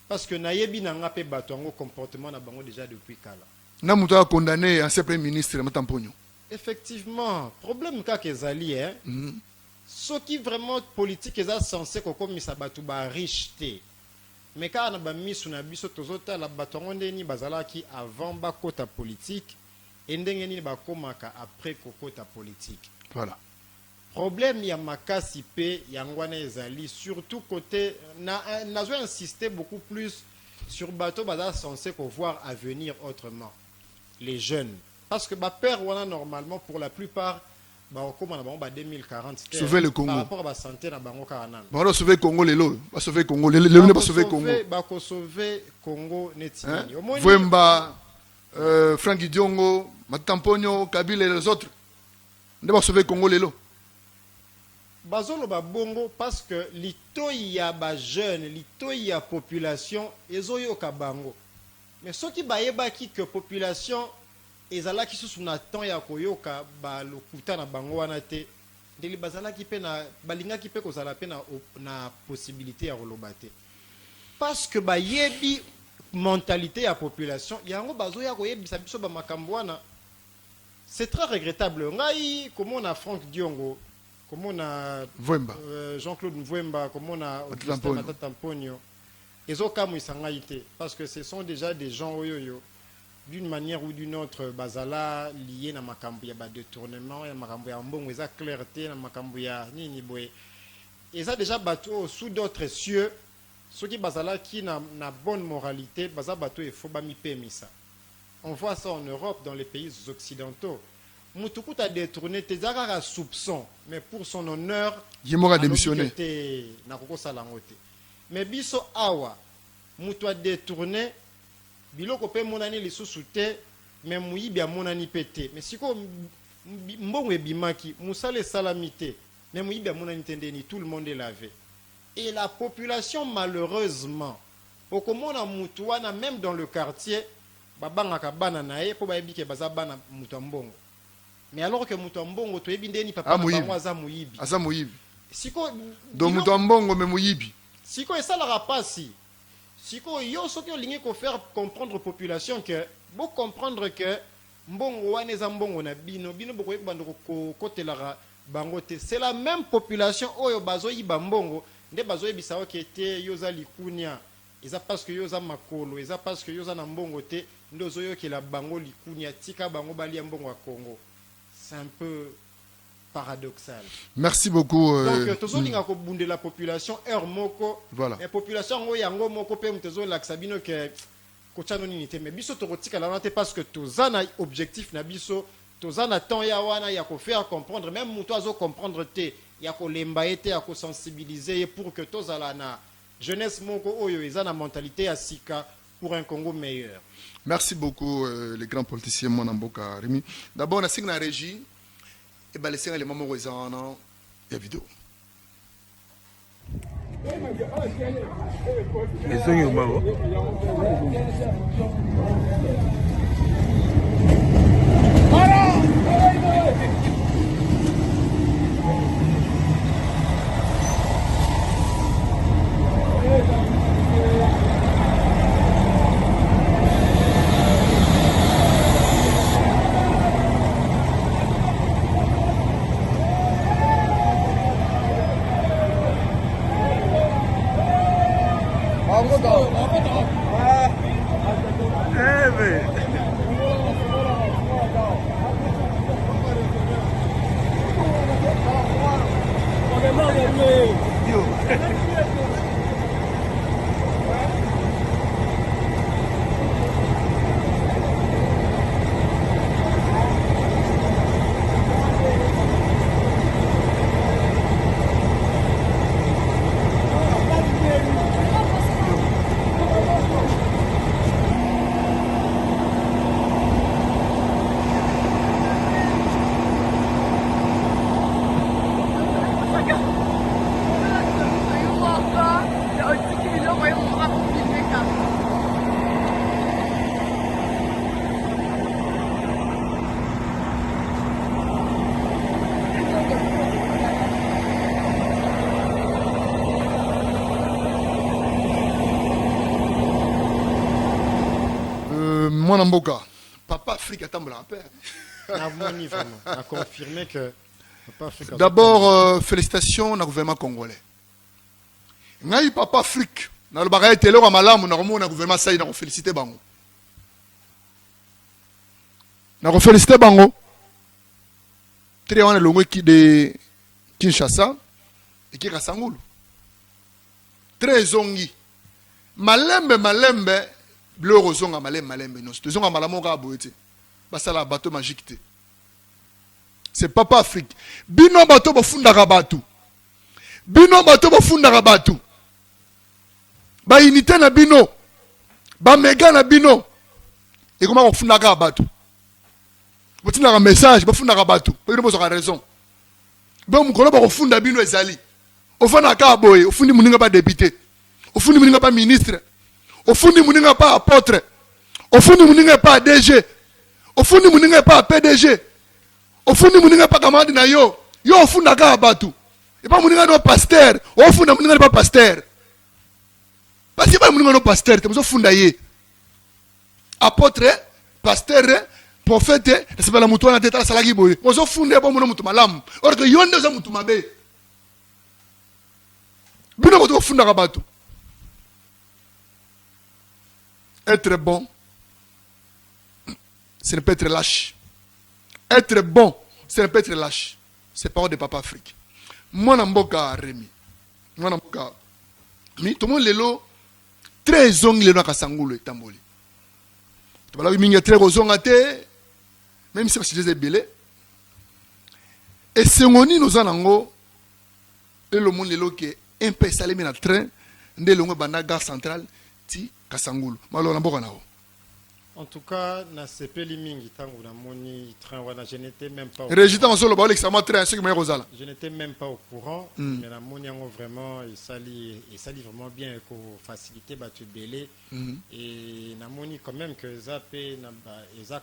parce que nayebi nanga pe bato yango comportement na bango déjà depuis kala. Na muto a condamné ancien premier ministre Matamponyo. Effectivement, problème kaka ezali hein. Ce qui vraiment politique est censé que comme ça batu ba riche té. Mais quand on a ba misu na biso tozota la batongonde ni bazala ki avant ba kota politique et ndenge ni ba komaka après kokota politique. Voilà. Problème ya makasi pe yangwana ezali surtout côté na zo insister beaucoup plus sur bateau bazala censé ko voir avenir autrement les jeunes parce que ba père wana normalement pour la plupart comme on a 2040 sauver le Congo par rapport à la santé na bango kanana ba sauver Congo lelo ba sauver Congo lelo ne ba sauver Congo ba ko sauver Congo netini Vwemba Franck Diongo Matamponyo Kabila et les autres ne ba sauver Congo lelo bazolo ba bongo parce que litoyi ya ba jeune litoyi ya population ezoyo ka bango mais ceux qui bayebaki que population ezalaki susu na temps ya koyoka ba lokuta na bango wana te ndeli bazalaki pe na balingaki pe kozala pe na possibilité ya koloba te parce que bayebi mentalité ya population yango bazoya koyebisa biso ba makambo wana. C'est très regrettable ngai comme on a Franck Diongo comme on a Vwemba Jean-Claude Vwemba comme on a Matamponyo ezokamwa isangai te parce que ce sont déjà des gens oyoyo d'une manière ou d'une autre bazala lié na makambo ya ba détournement ya makambo ya mbongo eza clarté na makambo ya nini boye eza déjà bateau sous d'autres cieux ceux qui bazala qui na bonne moralité baza bateau il faut ba mi pemisa. On voit ça en Europe dans les pays occidentaux mutuku ta détourné tes akaka soupçon mais pour son honneur Yemora démissionné na koko salangote mais biso awa mutu a détourné biloko pe monani lisusu te mais muyibi amonani pete mais siko mbongo ebimaki musale salamité mais muyibi amonani tendeni tout le monde est lavé et la population malheureusement okomona mutu wana même dans le quartier babangaka bana nae po bayebi ke baza bana mutu mbongo mais alors que mutu mbongo to yebi ndeni papa bango aza muyibi siko do mutu mbongo me muyibi siko esalaka pasi. Siko yo soki olingi ko faire comprendre population que bo comprendre que mbongo wana eza mbongo na bino boko yebanda ko kotelaka bango te c'est la même population oyo bazoyiba mbongo nde bazoyebisa oke te yo za likunia eza parce que yo za makolo eza parce que yo za na mbongo te ndo zoyokela bango likunia tika bango balia mbongo ya Congo. C'est un peu paradoxal. Merci beaucoup. Donc tozolinga ko bunde la population heure moko. Voilà. La population ngo yango moko pe mtezo laksa bino ke kochano nini te mais biso tokotika la nate parce que tozana objectif na biso tozana temps ya wana ya ko faire comprendre même muto azo comprendre te ya ko lemba ete ya ko sensibiliser pour que tozala na jeunesse moko oyo ezana mentalité ya sika pour un Congo meilleur. Merci beaucoup les grands politiciens Mwanamboka Rémi. D'abord on a signé la régie et ben laisser les moments où ils en la vidéo. Mwanamboka, Papa Afrique attend la paix. A confirmé que Papa Afrique. D'abord, félicitations au gouvernement congolais. Ngai Papa Afrique, na le bagay télé wa malamu na romo na gouvernement ça na féliciter bango. Na féliciter bango. Très wana longwe ki de Kinshasa et ki Kasangulu. Très zongi. Malembe bleu zonga malembe non. C'est zonga malamo ka boete. Basala bateau magique te. C'est Papa Afrique. Bino bateau bofunda rabatu. Bino bateau bofunda rabatu. Ba unité na bino. Ba méga na bino. Et comment on funda rabatu? Vous avez un message, vous avez une raison. Vous avez un bino ezali. Vous avez un boy, vous avez pas député. Vous avez pas ministre. Vous avez pas apôtre. Vous avez pas DG. Vous avez pas PDG. Vous avez pas camarade na yo. Yo vous avez un batu. Et pas vous avez un pasteur. Vous avez pas pasteur. Parce que vous avez un pasteur, vous avez un apôtre, pasteur, prophète, c'est pas la mouton à la tête à la salagi boy. On s'en fout de mon mouton malam. Or que yon de mouton mabe. Bino mouton funda rabatu. Être bon, ce n'est pas être lâche. Être bon, ce n'est pas être lâche. C'est parole de Papa Afrique. Moi n'amboka Rémi. Moi n'amboka. Mais tout le monde lelo très zong lelo kasangulu tamboli. Tu vas là mingi très zong ate. Même si c'est des belés. Et c'est on nous en ango. Et le monde lelo qui est un peu salé dans le train. Ndé longo banda gare centrale ti Kasangulu. Malo n'amboka nao. En tout cas, na sepeli mingi tangu na moni train wana je n'étais même pas. Régita masolo ba l'extrêmement train ce qui me rosala. Je n'étais même pas au courant, mais la moni yango vraiment il sali vraiment bien pour faciliter batu belé et na moni quand même que zappé na ba eza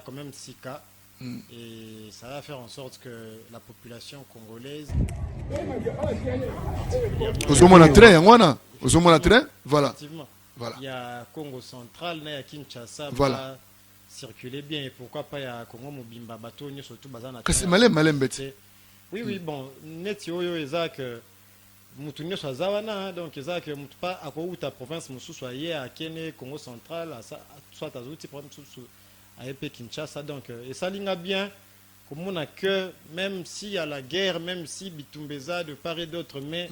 quand même sika et ça va faire en sorte que la population congolaise Ozomona train wana, ozomona train, voilà. Voilà. Il y a Congo central, il y a Kinshasa, voilà. Circuler bien et pourquoi pas il y a Congo Mobimba bateau surtout bazana. C'est malem bête. Oui bon, net yo ezak mutu nyo zawana donc ezak mutu pas akouta province mususu aye à Kene Congo central soit azuti province mususu aye Kinshasa donc et ça linga bien comme on a que même s'il y a la guerre, même si Bitumbeza de part et d'autre mais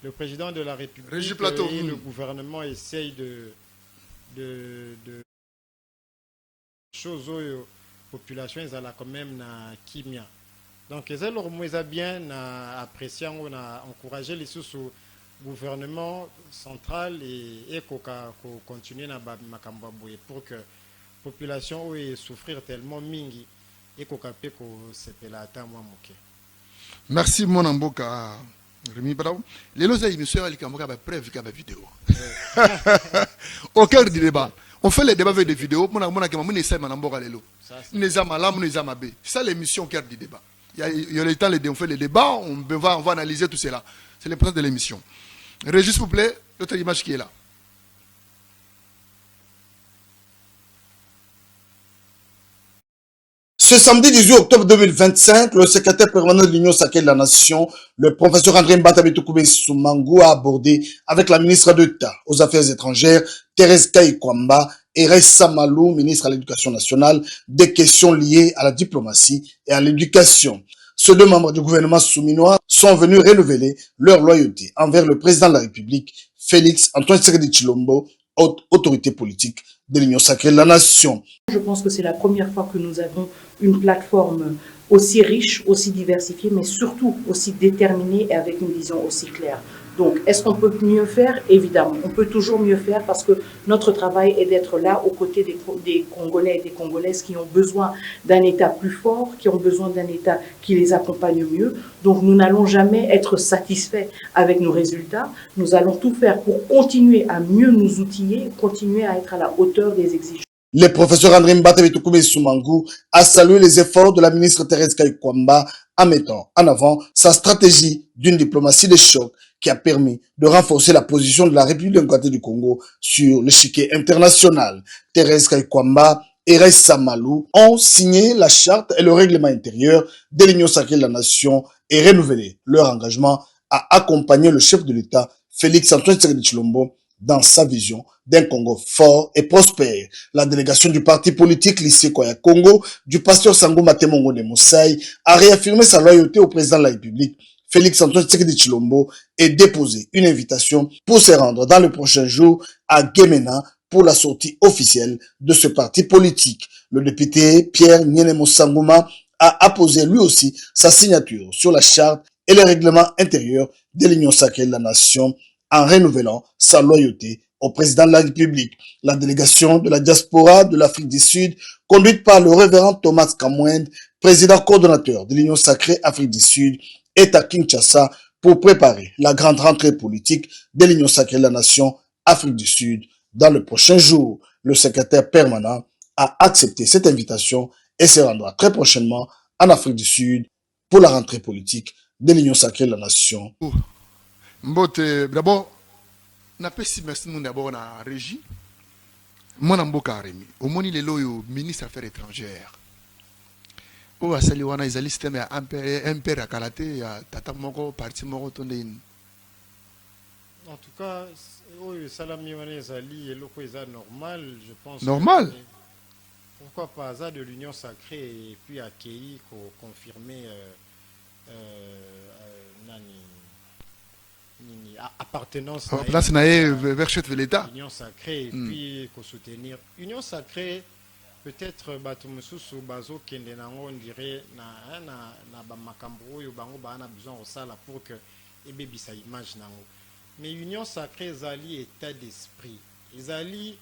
le président de la République et le gouvernement essayent de choses population ezala quand même na kimia. Donc ezalo moza bien na apprécier on a encouragé les sous gouvernement central et koka ko continuer na makambo boye pour que population ou souffrir tellement mingi et koka pe ko sepela ata mwa moke. Merci mon amboka Rémi Bravo. Les lois émissions ali kamoka ba preuve ka ba vidéo. Au cœur du débat. On fait les débats avec des vidéos. Mon amona ke mamuni essa manamboka lelo. Neza malamu neza mabe. C'est ça l'émission au cœur du débat. Il y a le temps on fait les débats, on va analyser tout cela. C'est le principe de l'émission. Régis, s'il vous plaît, l'autre image qui est là. Ce samedi 18 octobre 2025, le secrétaire permanent de l'Union sacrée de la Nation, le professeur André Mbata-Bitokoumé Soumangu, a abordé avec la ministre d'État aux Affaires étrangères, Thérèse Kaï-Kwamba, et Ressa Malou, ministre à l'Éducation nationale, des questions liées à la diplomatie et à l'éducation. Ces deux membres du gouvernement souminois sont venus renouveler leur loyauté envers le président de la République, Félix Antoine Tshisekedi Tshilombo, haute autorité politique de l'Union sacrée de la Nation. Je pense que c'est la première fois que nous avons une plateforme aussi riche, aussi diversifiée, mais surtout aussi déterminée et avec une vision aussi claire. Donc, est-ce qu'on peut mieux faire? Évidemment, on peut toujours mieux faire parce que notre travail est d'être là aux côtés des Congolais et des Congolaises qui ont besoin d'un État plus fort, qui ont besoin d'un État qui les accompagne mieux. Donc, nous n'allons jamais être satisfaits avec nos résultats. Nous allons tout faire pour continuer à mieux nous outiller, continuer à être à la hauteur des exigences. Le professeur André Mbata-Bitokoumé Soumangu a salué les efforts de la ministre Thérèse Kaï-Kwamba en mettant en avant sa stratégie d'une diplomatie de choc qui a permis de renforcer la position de la République démocratique du Congo sur l'échiquier international. Thérèse Kaï-Kwamba et Ressa Malou ont signé la charte et le règlement intérieur de l'Union sacrée de la Nation et renouvelé leur engagement à accompagner le chef de l'État, Félix Antoine Tshisekedi Tshilombo, dans sa vision d'un Congo fort et prospère. La délégation du parti politique lycée Koya Congo, du pasteur Sango Matemongo de Moussaï, a réaffirmé sa loyauté au président de la République, Félix Antoine Tshisekedi Tshilombo, et déposé une invitation pour se rendre dans le prochain jour à Guémena pour la sortie officielle de ce parti politique. Le député Pierre Nyenemo Sangouma a apposé lui aussi sa signature sur la charte et le règlement intérieur de l'Union sacrée de la Nation en renouvelant sa loyauté au président de la République. La délégation de la diaspora de l'Afrique du Sud, conduite par le révérend Thomas Kamwend, président coordonnateur de l'Union sacrée Afrique du Sud, est à Kinshasa pour préparer la grande rentrée politique de l'Union sacrée de la Nation Afrique du Sud dans le prochain jour. Le secrétaire permanent a accepté cette invitation et se rendra très prochainement en Afrique du Sud pour la rentrée politique de l'Union sacrée de la Nation. Mbote, d'abord, n'a pas si merci nous d'abord na régie. Mon amboka Rémi, au moni le loyo ministre affaires étrangères. O asali wana izali système ya impère à kalaté ya tata moko parti moko tonde. En tout cas, salami wana ezali eloko eza normal, je pense. Normal. Pourquoi pas ça de l'Union sacrée et puis accueilli confirmer appartenance vers chef de l'État. Union sacrée et puis soutenir Union sacrée peut-être batumususu bazo kende nango on dirait na ba makambo oyo bango ba na besoin de ça là pour que ebebisa image nango. Mais Union sacrée ezali état d'esprit, ezali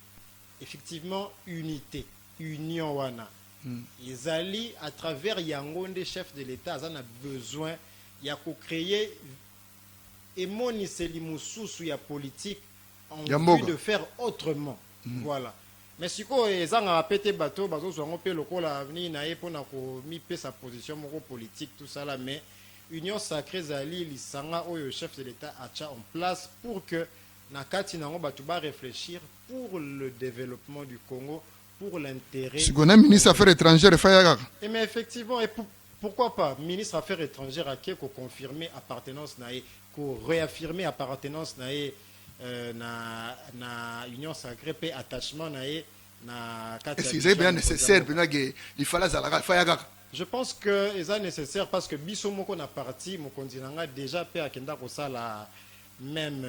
effectivement unité, union wana. Ezali à travers yango des chefs de l'État ça a besoin ya ko créer et mon mususu ya politique en vue de faire autrement. Voilà. Mais si ko ezanga apete bateau bazo zongo pe lokola ni na ye pona ko mi pe sa position moko politique tout ça là, mais Union sacrée zali lisanga oyo chef de l'État acha en place pour que na kati nango batu ba réfléchir pour le développement du Congo, pour l'intérêt. Si on a ministre affaires étrangères et mais effectivement et pourquoi pas ministre affaires étrangères a qui confirmer appartenance nae pour réaffirmer appartenance nae na Union sacrée pe attachement nae na kati. Est-ce que c'est bien nécessaire il fallait je pense que c'est nécessaire parce que biso moko na parti mo continent déjà pe akenda ko sala même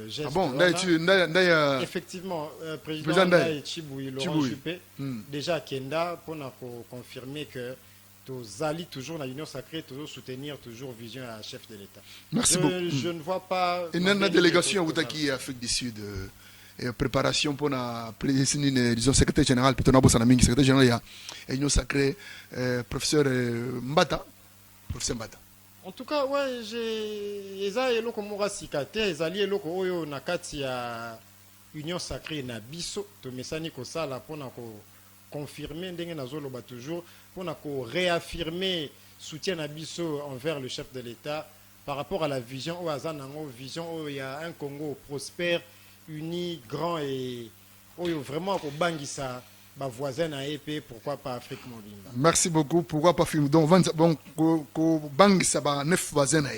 geste. Ah bon, d'ailleurs, effectivement, président Ndaye Chiboui, Laurent Juppé, déjà Kenda, pour confirmer que tous alliés toujours dans l'Union sacrée, toujours soutenir, toujours vision à chef de l'État. Merci beaucoup. Je ne vois pas... Et dans la délégation qui est Afrique du Sud, préparation pour la disons secrétaire général, plutôt secrétaire général, il y a l'Union sacrée, professeur Mbata. Professeur Mbata. En tout cas, ouais, j'ai eloko mora sikate, ezali eloko oyo na kati ya Union sacrée na biso, to mesani ko sala pona ko confirmer ndenge nazoloba toujours pona ko réaffirmer soutien na biso envers le chef de l'État par rapport à la vision au azanango vision où il y a un Congo prospère, uni, grand et oyo vraiment ko bangisa ba voisin na EP, pourquoi pas Afrique mobimba. Merci beaucoup. Pourquoi pas film donc ko bangisa ba 9 voisins na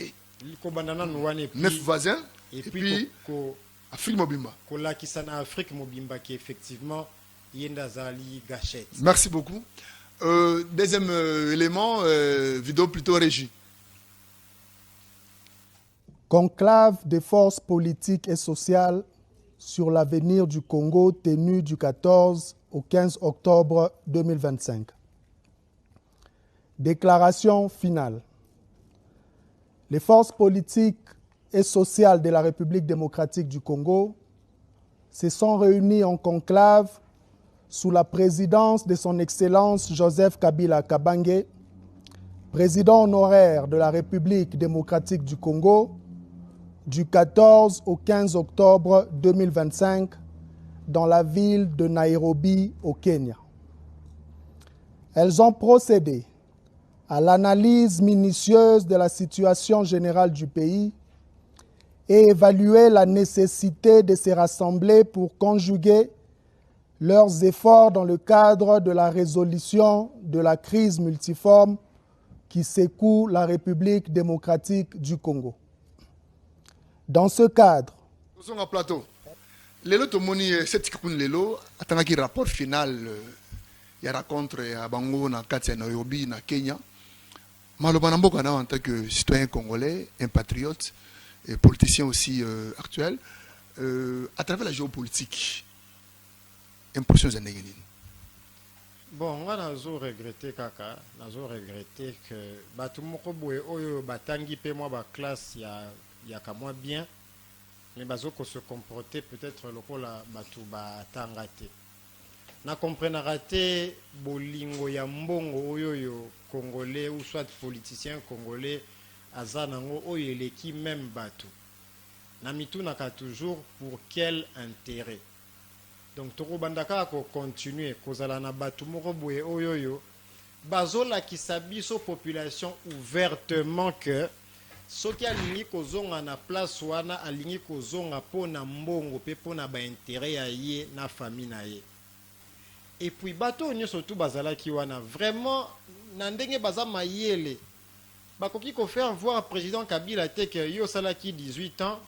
ko bandana nouane 9 voisins et puis ko Afrique mobimba. Ko lakisa na Afrique mobimba qui effectivement yenda zali gâchette. Merci beaucoup. Deuxième élément, vidéo plutôt régie. Conclave des forces politiques et sociales sur l'avenir du Congo tenu du 14 au 15 octobre 2025. Déclaration finale. Les forces politiques et sociales de la République démocratique du Congo se sont réunies en conclave sous la présidence de son Excellence Joseph Kabila Kabange, président honoraire de la République démocratique du Congo, du 14 au 15 octobre 2025 dans la ville de Nairobi au Kenya. Elles ont procédé à l'analyse minutieuse de la situation générale du pays et évalué la nécessité de se rassembler pour conjuguer leurs efforts dans le cadre de la résolution de la crise multiforme qui secoue la République démocratique du Congo. Dans ce cadre, lelo tomoni cette kikuni lelo atangaki rapport final ya rencontre ya bango na kati ya Nairobi na Kenya. Maloba na mboka na en tant que citoyen congolais, un patriote et politicien aussi actuel, à travers la géopolitique. Impression za ndenge nini? Bon, nga nazo regretter kaka, nazo regretter que batu moko boye oyo batangi pe moi ba classe ya kamwa bien. Mais bazoko se comporter peut-être lokola batu batanga te. Na comprendre raté bolingo ya mbongo oyo congolais ou soit politicien congolais azanango oyo eleki même batu. Na mituna ka toujours pour quel intérêt? Donc toko bandaka ko continuer kozala na batu moko boye oyo bazola ki sabiso population ouvertement que soki alingi kozonga na place wana alingi kozonga pona mbongo pe pona ba intérêt ya ye na famille na ye. Et puis bato nyonso tout bazala ki wana vraiment na ndenge baza mayele bakoki ko faire voir président Kabila te que yo sala ki 18 ans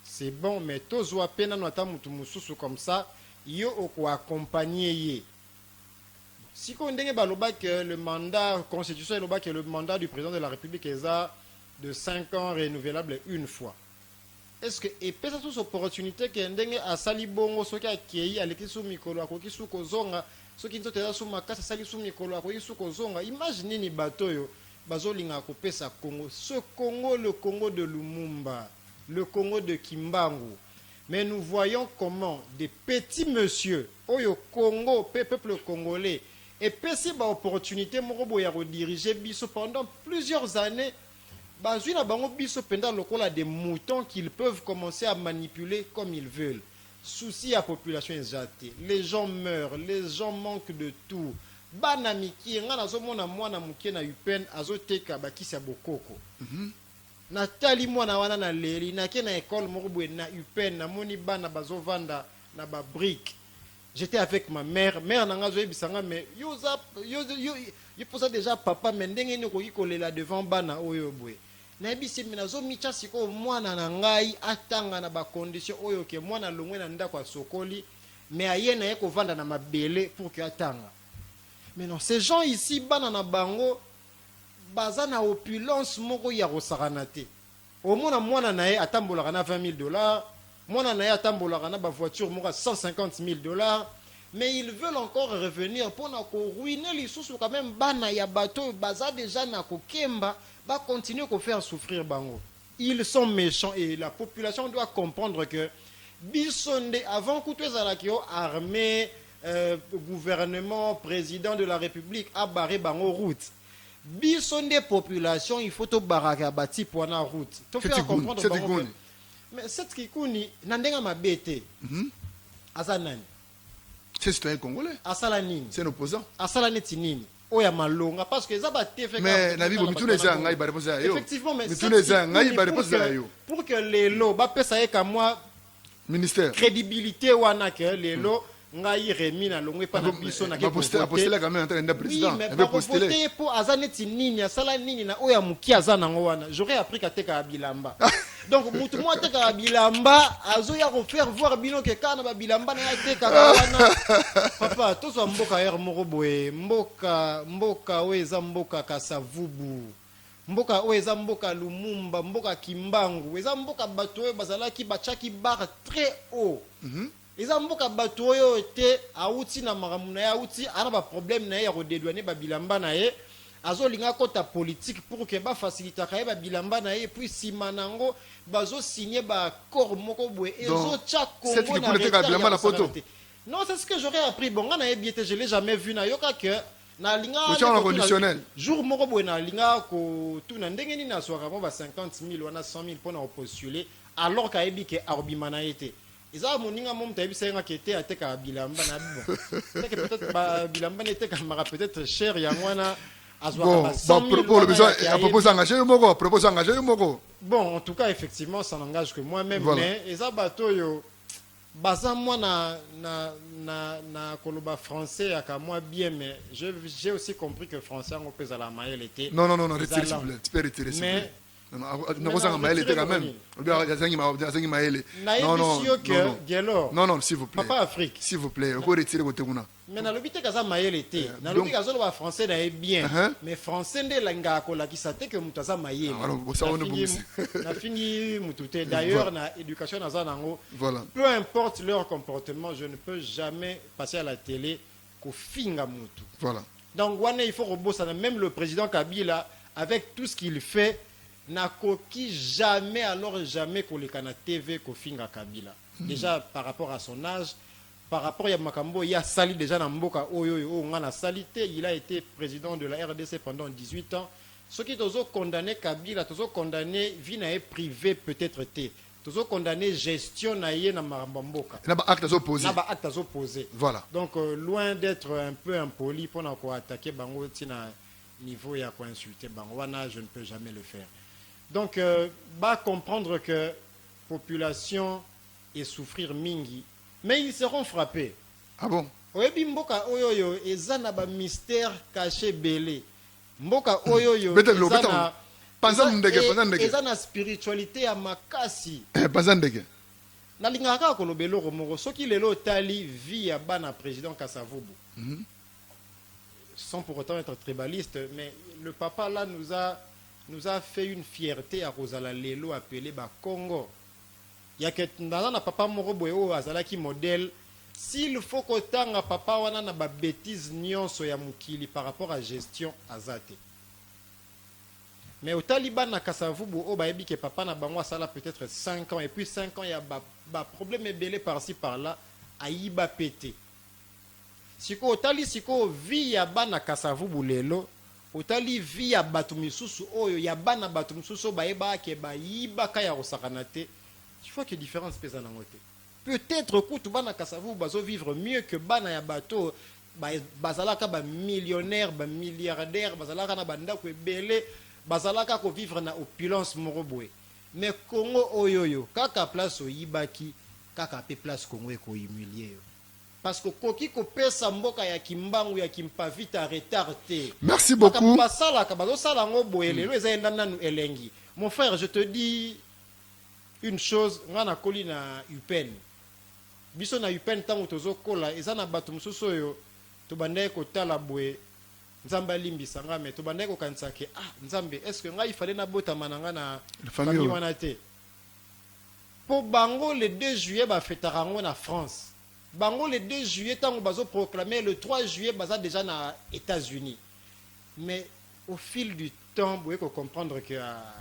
c'est bon mais tozwa pena no ata mutu mususu comme ça yo oko accompagner ye. Si ko ndenge baloba que le mandat constitutionnel loba que le mandat du président de la République est de 5 ans renouvelable une fois. Est-ce que et peut-être toute opportunité que ndenge asali bongo soki akei aleki sou mikolo akoki sou kozonga soki nzoto eza sou makasa asali sou mikolo akoki sou kozonga. Imagine ni bato yo bazolinga kopesa Congo, ce Congo, le Congo de Lumumba, le Congo de Kimbangu. Mais nous voyons comment des petits monsieur oyo Congo peuple congolais et pesi ba opportunité moko boya rediriger biso pendant plusieurs années. Bazui na bango biso pendant lokola des moutons qu'ils peuvent commencer à manipuler comme ils veulent. Souci à population exatée. Les gens meurent, les gens manquent de tout. Banamiki, nga nazomona mwana muke na UPN azoteka bakisi ya bokoko. Natali mwana wana na leri na ke na école moko boye na UPN na moni bana bazovanda na ba brique. J'étais avec ma mère nanga zo ebisanga mais yo posa déjà papa mais ndenge ni koki kolela devant bana oyo boye. Na ebisi mina zo micha siko mwana na ngai atanga na ba condition oyo ke mwana longwe na ndako ya sokoli mais ayena ye kovanda na mabele pour que atanga. Mais non, ces gens ici bana na bango baza na opulence moko ya rosaranate. Au moins, moi, nae atambolaka na $20,000. Moi, nae atambolaka na ba voiture moi $150,000. Mais ils veulent encore revenir pour ruiner les sous quand même bana ya bateau baza déjà na kokemba va continuer à faire souffrir bango. Ils sont méchants et la population doit comprendre que bisonde avant que tous les armée gouvernement président de la République a barré bango route. Bisonde population il faut to baraka bati pour na route. To faire comprendre bango. Mais cette kikuni nandenga mabete. Azanani. C'est citoyen congolais. Asalanini. C'est un opposant. Asalaneti nini. Oya malonga parce que ça va te faire. Mais nabi bo mitune za ngai ba réponse ayo. Effectivement mais mitune za ngai ba réponse ayo. Pour que les lots ba pesa ye ka moi ministère crédibilité wana que les lots ngai remi na longwe pa na biso na ke poster quand même en tant que président. Oui, mais ba voter pour azaneti nini asala nini na oya muki azana wana. J'aurais appris ka teka bilamba. Donc mutu mo teka bilamba azoya ko faire voir bino ke kana ba bilamba na teka wana. Papa to so mboka er moko boye mboka weza mboka Kasavubu. Mboka weza mboka Lumumba, mboka Kimbangu, weza mboka bato oyo bazalaki bachaki bar très haut. Eza mboka bato oyo te auti na makambo na ya auti ana ba problème na ya ko dédouaner ba bilamba na ye. Azolinga kota politique pour que ba faciliter ka ba bilamba na ye puis simanango bazo signer ba accord moko boye ezo tcha Congo na retard. Non, c'est ce que j'aurais appris. Bon, on a je l'ai jamais vu na yoka que na linga conditionnel. Jour moko boye na linga ko tout na ndenge ni na soka ba 50,000 wana 100,000 pour na postuler alors ka ebi ke arbimana été. Isa moninga mom tabi senga kete ateka bilamba na bon. Peut-être ba bilamba n'était kamara peut-être cher ya mwana. Bon, bon, en tout cas, effectivement, ça n'engage que moi-même. Voilà. Mais les bateaux, baza moi na koloba français à moi bien, mais j'ai aussi compris que français on peut à la maille l'été. Non, retire s'il vous plaît. Tu peux retirer s'il vous plaît. Non, s'il vous plaît. Papa Afrique. S'il vous plaît, encore retirer côté kuna. Mais na lobité kaza maïle été. Na lobité kaza le français na bien. Mais français de langa ko la kisate que mutaza maïle. Na fini mutute. D'ailleurs na éducation na zanango. Voilà. Peu importe leur comportement, je ne peux jamais passer à la télé ko finga mutu. Voilà. Donc il faut rebosser même le président Kabila avec tout ce qu'il fait. Na koki jamais qu'on les kana TV kofinga Kabila. Déjà par rapport à son âge, par rapport à Makambo, il y a sali déjà dans Mboka on a salité, il a été président de la RDC pendant 18 ans. Ceux qui ont condamné Kabila, ils ont condamné vie privée peut-être té. Ils ont condamné gestion na Mboka. Il y a des actes opposés. Il y a des actes opposés. Voilà. Donc loin d'être un peu impoli pour attaquer Bango tina niveau ya ko insulter Bango, je ne peux jamais le faire. Donc, comprendre que population et souffrir mingi, mais ils seront frappés. Ah bon? Oyebi mboka oyoyo ezana ba mystère caché belé. Mboka oyoyo ezana spiritualité ya makasi. Bazandeke. Na lingaka ko lobelo romoro soki lelo tali vie ya bana président Kasavubu. Sans pour autant être tribaliste, mais le papa là nous a fait une fierté à Rosala Lelo appelé ba Congo. Il y a que dans papa Moroboyo azalaki modèle. S'il faut qu'autant papa wana na ba bêtise nyonso ya mukili par rapport à gestion azate. Mais au Taliban na Kasavubu o ba ebi que papa na bango sala peut-être 5 ans et puis 5 ans il y a ba problème belé par-ci par-là ayiba pété. Siko otali siko vi ya bana Kasavubu lelo otali vi ya bato misusu oyo ya bana bato misusu baeba ke bayiba ka ya kosakanate. Il faut que différence pesa na ngote. Peut-être que bana Kasavubu bazo vivre mieux que bana ya bato bazalaka ba millionnaire ba milliardaire bazalaka na banda ko ebele bazalaka ko vivre na opulence moroboe. Mais Congo oyoyo kaka place oyibaki kaka pe place Congo ko humilier. Parce que koki ko pesa mboka ya kimbangu ya kimpavita retardé. Merci beaucoup. Mon frère, je te dis une chose, ngana koli na UPN. Biso na UPN tango tozo kola ezana bato mususu yo to bandai ko tala boye nzambe alimbisa nga me to bandai ko kanisa ke nzambe est-ce que nga il fallait na bota mananga na famille wana te po bango le 2 juillet ba fêtera ngo na France bango le 2 juillet tango bazo proclamer le 3 juillet baza déjà na États-Unis mais au fil du temps vous pouvez comprendre que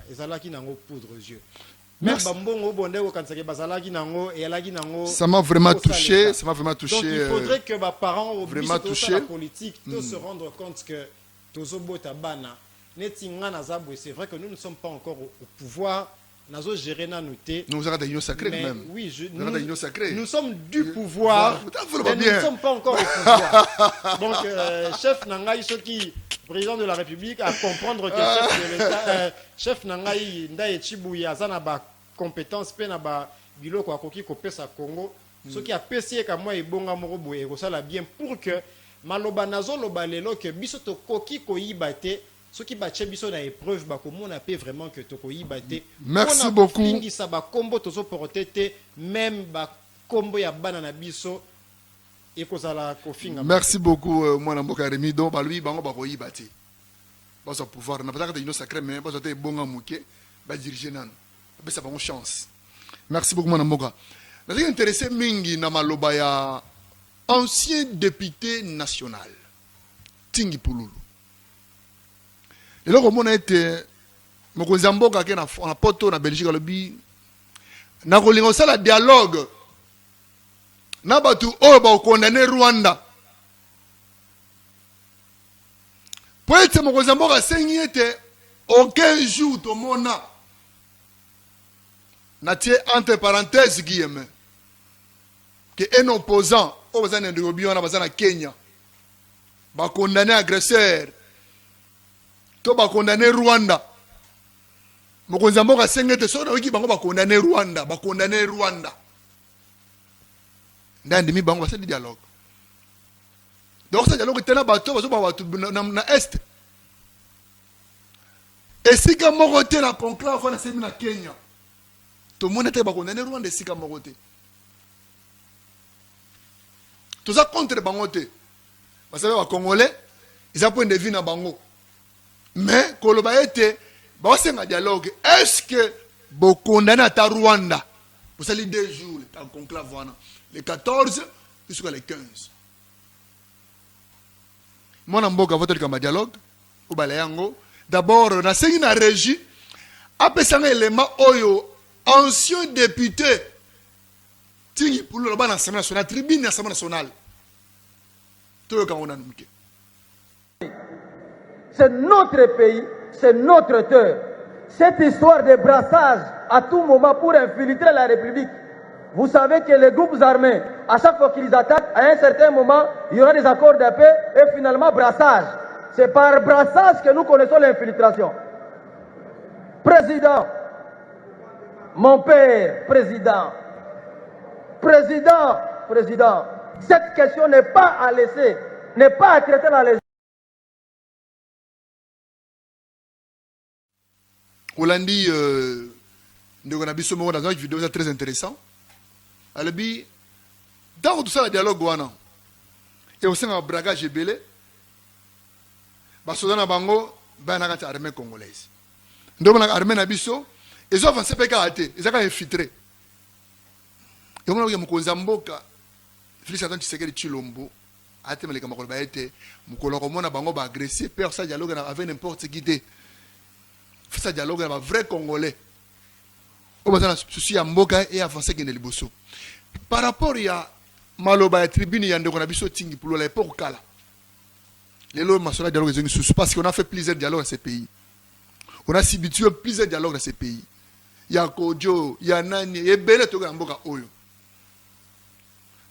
ezalaki nango poudre aux yeux. Merci. Ça m'a vraiment touché, ça m'a vraiment touché. Donc il faudrait que mes parents vraiment touché la politique de se rendre compte que c'est vrai que nous ne sommes pas encore au pouvoir. Nous avons des unions sacrées même. Oui, nous sommes du pouvoir, mais nous ne sommes pas encore au pouvoir. Donc, chef Nangaï, président de la République, à comprendre que chef de l'État, chef Nangaï, Ndaye Chibouya, Zanaba, compétence, Penaba, Biloko, Akoki, Kopesa, Congo, ce qui a payé comme moi et Bonga Morobo et Rosala bien pour que Malobanazo, Lobalelo, que Bisoto Koki, Koyibate, ce qui battait biso na épreuve ba comment on a pu vraiment que toko yibate. Merci beaucoup. Fingi sa ba combo tozo porotete même ba combo ya banana biso et kozala ko finga. Merci beaucoup moi na mboka Remi donc ba lui bango ba ko yibate. Ba so pouvoir na peut-être une sacré mais ba so te bonga muke ba diriger nan. Ba ça bango chance. Merci beaucoup moi na mboka. Na suis intéressé mingi na maloba ya ancien député national Tingi Pululu. Et là, comme on a été, mokonzi mboka ke na poto na Belgique alobi na kolinga osala dialogue na batu oyo ba condamné Rwanda. Po ete mokonzi mboka sengi ete aucun jour to mona na tie entre parenthèses guillemets que un opposant au baza na Nairobi wana baza na Kenya ba condamné agresseur to ba condamné Rwanda. Mokonzi mboka sengete so na wiki bango ba condamné Rwanda, ba condamné Rwanda. Ndandi mi bango ba se dialogue. Donc ça dialogue tena bato bazo ba bato na est. Et si ka morote na conclave na semi na Kenya. To mona te ba condamné Rwanda si ka morote. Tout ça contre bango te. Parce que les Congolais, ils ont point de vue na bango. Mais, quand on a un dialogue, est-ce que vous condamnez à Rwanda? Vous allez 2 jours, en conclave, les 14 jusqu'à les 15. Moi, je vais vous un dialogue. D'abord, on a une régie. Après, un élément, ancien député, Tingi Pululu, dans l'Assemblée nationale, tribune de l'Assemblée nationale. Tout le monde a dit. C'est notre pays, c'est notre terre. Cette histoire de brassage à tout moment pour infiltrer la République. Vous savez que les groupes armés, à chaque fois qu'ils attaquent, à un certain moment, il y aura des accords de paix et finalement brassage. C'est par brassage que nous connaissons l'infiltration. Président, mon père, président, cette question n'est pas à laisser, n'est pas à traiter dans les... Hollandi, nous avons vu dans une vidéo très intéressant. Alabi, dans tout ça, le dialogue, et au sein de Braga Jebele, Basodana Bango, Banagata armée congolaise. Nous avons l'armée Nabiso, et ils ont avancé ils ont infiltré. Et on a eu Mokozamboka, Félix Antoine Tshisekedi Tshilombo, a été malika Makolba été, Mokoloromona Bango va agresser, peur ça dialogue avec n'importe qui. Ça dialogue avec un vrai Congolais. On a souci à Mboka et avancer qui est liboso. Par rapport à Maloba et tribune, il y a un abisso Tingi pour l'époque là. Les lois nationaux dialogue parce qu'on a fait plusieurs dialogues dans ces pays. On a subitué plusieurs dialogues dans ces pays. Il y a Kodjo, il y a Nani, il y a Bele Toga Mboka Oyo.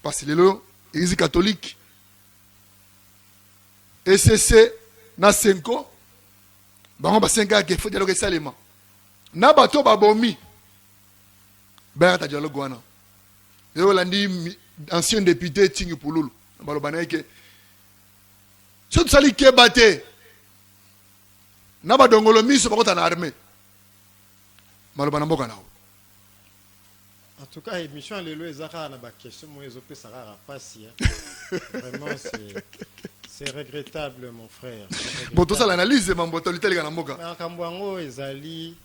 Parce que les lois, l'Église catholique, ECC, Nasenko, bango ba 5 ans qui faut dialogue salema na bato ba bomi ba ta dialogue wana le Hollandi ancien député Tingi Pululu ba lo banake so tsali ke baté na ba dongolo miso ba kota na armée malo bana mboka nao. En tout cas émission lelo ezaka na ba question mo ezo pesa rara pasi vraiment C'est regrettable, mon frère. Bon, tout ça, l'analyse, c'est mon boto, l'Italie, Ganamoka. Makambuango ezali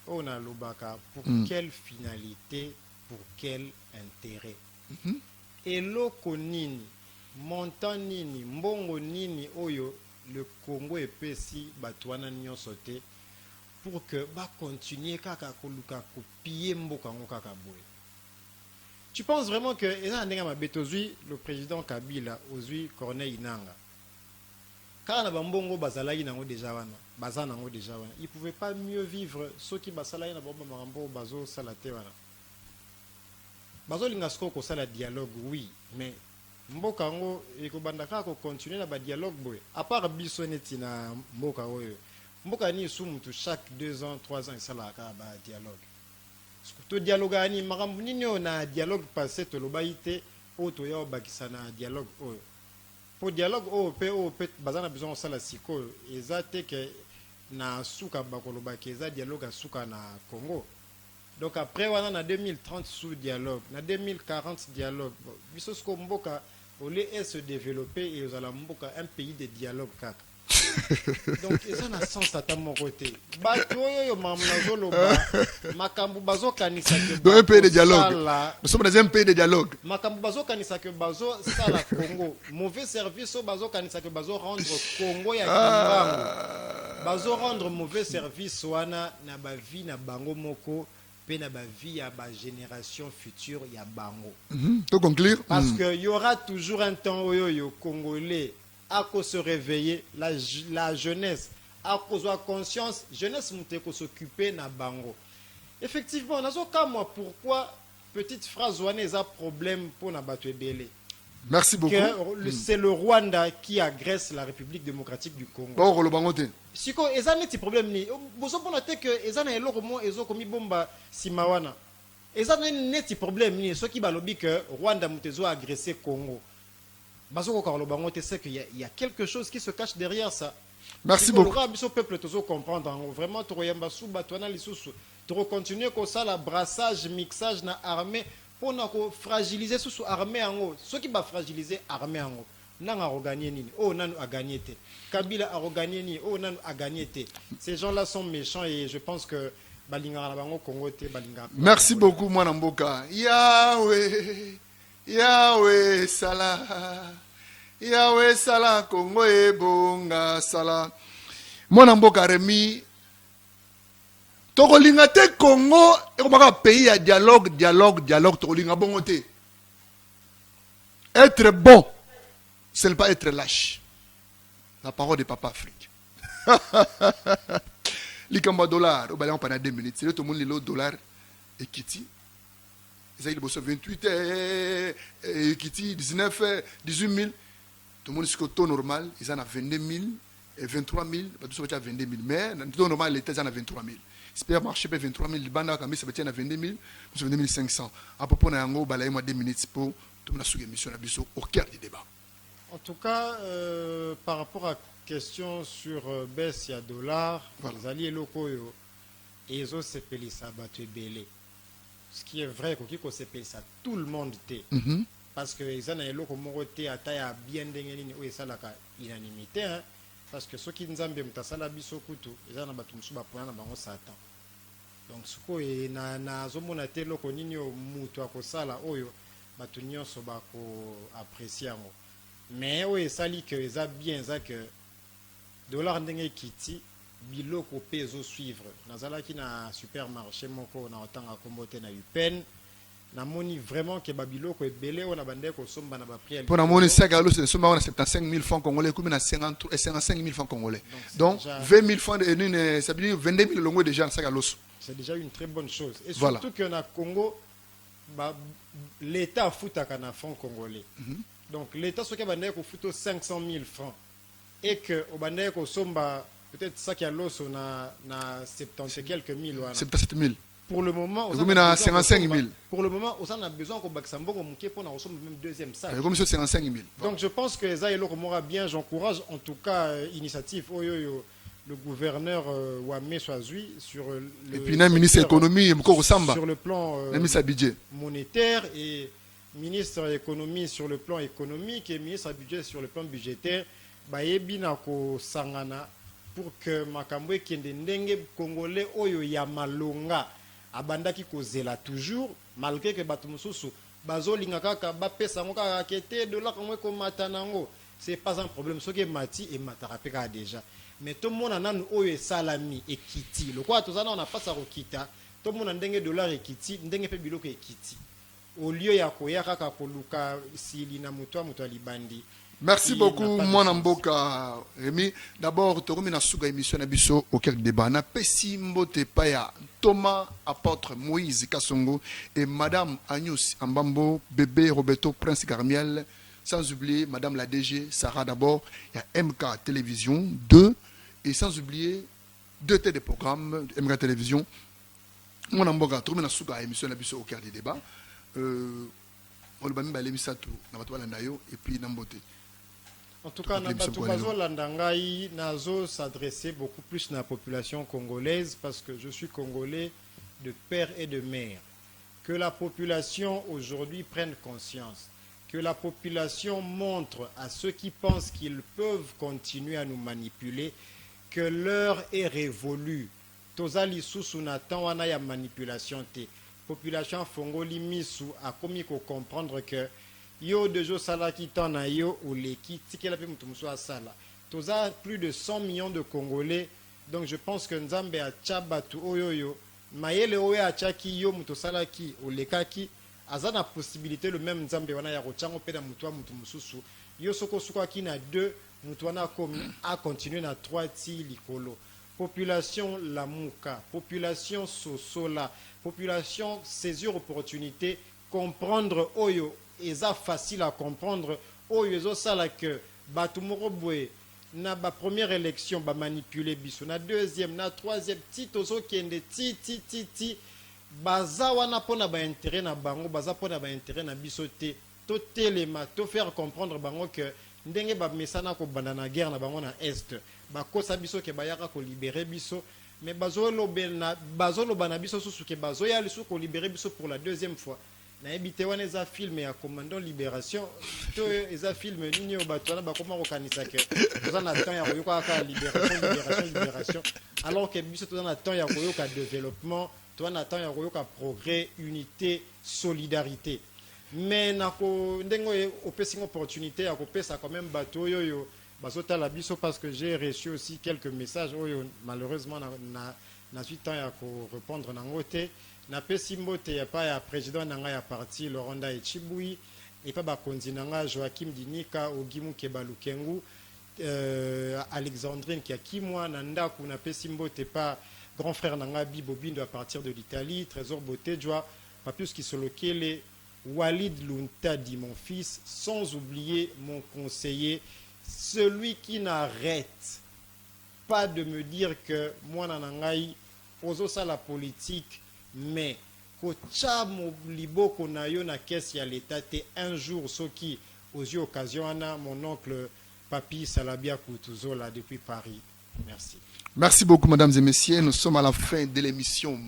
on a lobaka pour quelle finalité, pour quel intérêt. Eloko nini, montant nini, mbongo nini oyo le Congo epesi batwana nyonso te pour que ba continuer kaka koluka kopier mboka ngo kaka boye. Tu penses vraiment que eza ndenge mabeto zui le président Kabila ozui Corneille Inanga. Car na bambongo bazalaki nango déjà wana, baza nango déjà wana. Ils pouvaient pas mieux vivre ceux qui basalaki na bomba marambo bazo salate wana. Bazo lingasko ko sala dialogue oui, mais mboka ngo ekobandaka ko continuer na ba dialogue boy. À part biso neti na mboka oyo. Mboka ni sumutu chaque 2 ans, 3 ans isalaka ba dialogue. To dialogue ani marambo nini na dialogue passé to lobaite o to ya bakisa na dialogue oyo. Pour dialogue au peut bazana besoin ça la siko ezate que na suka bakoloba ke za dialogue a suka na Congo. Donc après wana na 2030 sous dialogue, na 2040 dialogue. Biso sko mboka ole se développer et ozala mboka un pays de dialogue kaka. Donc ça n'a sens à ta mon côté. Bato yo mamna zoloba makambu bazo kanisa ke un pays de dialogue. Nous sommes dans un pays de dialogue. Makambu bazo kanisa ke bazo sala Congo. Mauvais service au bazo kanisa ke bazo rendre Congo ya kimbango. Bazo rendre mauvais service wana na ba vie na bango moko pe na ba vie ya ba génération future ya bango. To conclure parce que y aura toujours un temps oyo congolais à cause se réveiller, la jeunesse, à cause de la conscience, jeunesse monte ko s'occuper na bango. Effectivement, on a cas moi pourquoi petite phrase ouane a problème pour na battre belé. Merci beaucoup. C'est le Rwanda qui agresse la République démocratique du Congo. Bon, le bangote. Siko ezane ti problème ni. Bozo pona te que ezane eloko mo ezo komi bomba simawana. Ezane neti problème ni ceux qui balobi que Rwanda mutezo agresser Congo. C'est qu'il y a quelque chose qui se cache derrière ça. Merci beaucoup. Le peuple comprendre vraiment tu continuer comme ça la brassage mixage na armée pour fragiliser sous armée en haut. Ceux qui va fragiliser armée en haut. Nanga a gagné nini. Oh nanu a gagné te. Kabila a gagné ni. Oh nanu a gagné te. Ces gens-là sont méchants et je pense que balinga na bango Congo te balinga. Merci beaucoup moi Namboka. Yahweh. Yahweh Salah, Yahweh Salah, Congo e bonga Salah. Mon amboka Remi, tokolinga te Congo, et comme un pays à dialogue, tokolinga bongo te. Être bon, ce n'est pas être lâche. La parole de Papa Afrique. Likamba dollar, au balai pendant 2 minutes, c'est tout le monde le dollar et Kitty. Ils ont 28, Kitty, 19, 18 000. Tout le monde est sur le taux normal. Ils en ont 22 000 et 23 000. Tout le monde a 22 000. Mais le taux normal, l'État, ils en ont 23 000. Super marché, 23 000. Le bandar, ça va être 22 000. Nous sommes 22 500. À propos, on a 2 minutes pour tout le monde sous l'émission au cœur du débat. En tout cas, par rapport à la question sur baisse à dollar, les alliés locaux, et ils ont s'appelé ça, battu belé. Ce qui est vrai, qu'on s'appelle ça, tout le monde t'est. Parce que les gens ont été à bien dégainer ou ça la unanimité. Parce que ceux qui nous ont bien ça biso kutu, les gens ont battu musuba pour na bango satan. Donc ce ko e na zomona te loko nini o mutu akosala oyo batu nyonso ba ko apprécier ngo. Mais oyo sali que eza bien ça que dollar ndenge kiti biloko peso suivre nazalaki na supermarché moko na otanga kombote na UPN na moni vraiment que babiloko ebele on a bandé ko somba na ba prix pour na moni sagalo c'est somba na 75 000 francs congolais comme na 55 000 francs congolais donc 20 000 francs de ça veut dire 22 000 longo déjà na sagalo c'est déjà une très bonne chose et surtout voilà. Que na Congo l'état foutaka na francs congolais donc l'état ce qui bandé ko futo 500 000 francs et que au bandé ko somba peut-être ça qui a l'os on a 70 quelques mille 77 000 pour le moment on a 55 000 pour le moment on a besoin qu'on baksambo mouké pour recevoir même deuxième sac comme sur 55 000 donc je pense que ça est là bien j'encourage en tout cas initiative le gouverneur Wame Swazui sur le et puis le ministre de l'économie sur le plan monétaire et ministre de l'économie sur le plan économique et ministre du budget sur le plan budgétaire bayebi na ko sangana pour que makambo ekende ndenge congolais oyo ya malonga abandaki kozela toujours malgré que bato mosusu bazolinga kaka bapesa ngo kaka kete dollar kamwe komata nango c'est pas un problème soki emati emataka mpe kaka déjà mais tomona nanu oyo esalami ekiti lokola tozana na pasa kokita tomona ndenge dollar ekiti ndenge mpe biloko ekiti au lieu ya koya kaka koluka sili na moto alibandi. Merci beaucoup, mon Mboka Rémi. D'abord, tu remets une émission Nabiso au cœur du débat. Na Pessi Mbote Paya, Thomas Apôtre Moïse Kassongo et Madame Agnès Ambambo, bébé Roberto Prince Carmiel, sans oublier Madame la DG Sarah d'abord. Il y a MK Télévision 2 et sans oublier 2 télé programmes MK Télévision. Mon Mboka, tu remets une émission Nabiso au cœur du débat. On va mettre l'émission et puis Nambote. En tout cas, Nazo s'adresser beaucoup plus à la population congolaise parce que je suis congolais de père et de mère. Que la population aujourd'hui prenne conscience, que la population montre à ceux qui pensent qu'ils peuvent continuer à nous manipuler que l'heure est révolue. Tozali Sousunatan wana ya manipulation te. Population fongoli misu a commis qu'on comprendre que yo de jo sala qui t'en a yo ou les qui tikela pe mutumso a sala. Toza plus de 100 millions de Congolais, donc je pense que Nzambe a tchabatu oyoyo mayele oyo a tchaki yo mutosala ki ou les kaki azana possibilité le même Nzambe wana ya rochango pe na mutwa mutumsusu yo soko suko ki na 2 mutwana komi a continuer na 3 ti likolo. Population Lamuka, population Sosola, population saisir opportunité, comprendre Oyo, et ça facile à comprendre, Oyo, ça là que Batumorobwe, na ba première élection, ba manipuler biso, na deuxième, na troisième, titozo kende, ti, baza wana pona ba intérêt na bango, baza pona ba intérêt na biso te, to telema, to faire comprendre bango que ndenge ba mesana ko bandana guerre na bango na est. Bakosa biso ke bayaka ko libérer biso mais bazolo bana biso susu ke bazo ya lisu ko libérer biso pour la deuxième fois na ebité wana eza film ya commandant libération to eza film nini o batwana bakoma ko kanisa ke toza na temps ya koyoka ka libération alors que biso toza na temps ya koyoka développement toza na temps ya koyoka progrès unité solidarité mais nako ndengo opesi opportunité ya kopesa quand même bato yoyo Basota la biso parce que j'ai reçu aussi quelques messages malheureusement na suite temps ya ko répondre na ngote na pesi mbote ya pa ya président nanga ya parti Loronda Echibui et pas bakonzi nanga Joachim Dinika Ogimu Kebalukengu Alexandrine Kiakimwa nanda ku na pesi mbote pa grand frère nanga Bibobindo à partir de l'Italie Trésor Botejoa Papius Kisolokele Walid Luntadi mon fils sans oublier mon conseiller celui qui n'arrête pas de me dire que moi nanangai ozo ça la politique mais kocha libo konayo na caisse ya l'état te un jour soki aux yeux occasion mon oncle Papi Salabia Koutuzola depuis Paris. Merci. Merci beaucoup mesdames et messieurs, nous sommes à la fin de l'émission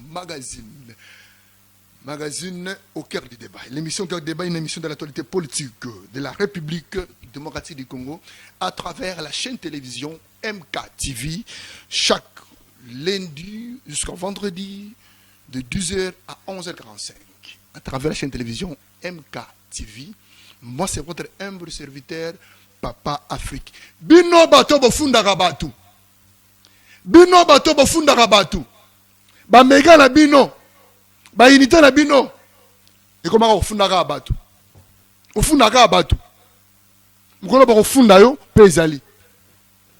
Magazine au cœur du débat. L'émission au cœur du débat est une émission de l'actualité politique de la République démocratique du Congo à travers la chaîne télévision MK TV chaque lundi jusqu'au vendredi de 12h à 11h45 à travers la chaîne télévision MK TV. Moi c'est votre humble serviteur Papa Afrique. Bino bato bofunda rabatu. Bino bato bofunda rabatu. Ba mega na bino. Ba unité na bino. Et comment ofunda rabatu. Ofunda rabatu. Mukolo ba ofunda yo pezali.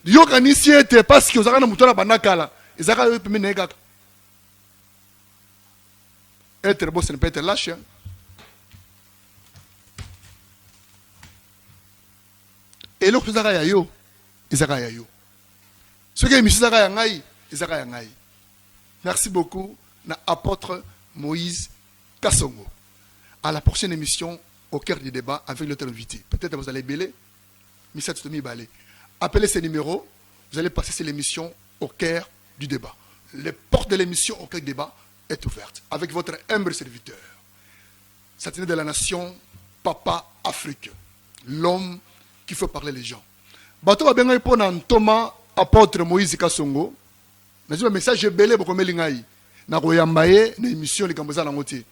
Yo kanisi ete parce que ozaka na mutona banakala. Ezaka yo peme na kaka. Être beau, ce n'est pas être lâche. Et l'autre, c'est un yo. Ce qui est mis, c'est un Merci beaucoup, apôtre Moïse Kassongo. À la prochaine émission, au cœur du débat, avec l'autre invité. Peut-être vous allez bêler, mais ça, tu balai. Appelez ces numéros, vous allez passer sur l'émission au cœur du débat. Les portes de l'émission au cœur du débat est ouverte avec votre humble serviteur. Satiné de la nation, Papa Afrique, l'homme qui fait parler les gens. bato babenga ipona ntoma apôtre Moïse Kasongo nazwa message ebele bokomeli ngai na koyamba ye na émission likambo za nango te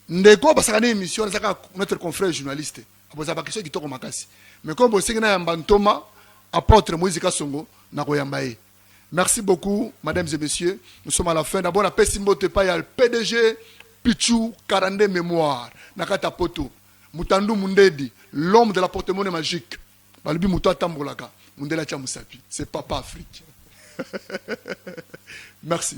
ndeko basaka na émission nazaka notre confrère journaliste aboza ba question kitoko makasi mais comme bosengi na yamba ntoma apôtre Moïse Kasongo na koyamba ye. Merci beaucoup mesdames et messieurs, nous sommes à la fin. D'abord na pesi mbote pa ya PDG Pichou Karande Mémoire nakata poto Mutandu Mundedi, l'homme de la porte-monnaie magique. Balubi Muto Tambolaka, Mundela Chamusapi. C'est Papa Afrique. Merci.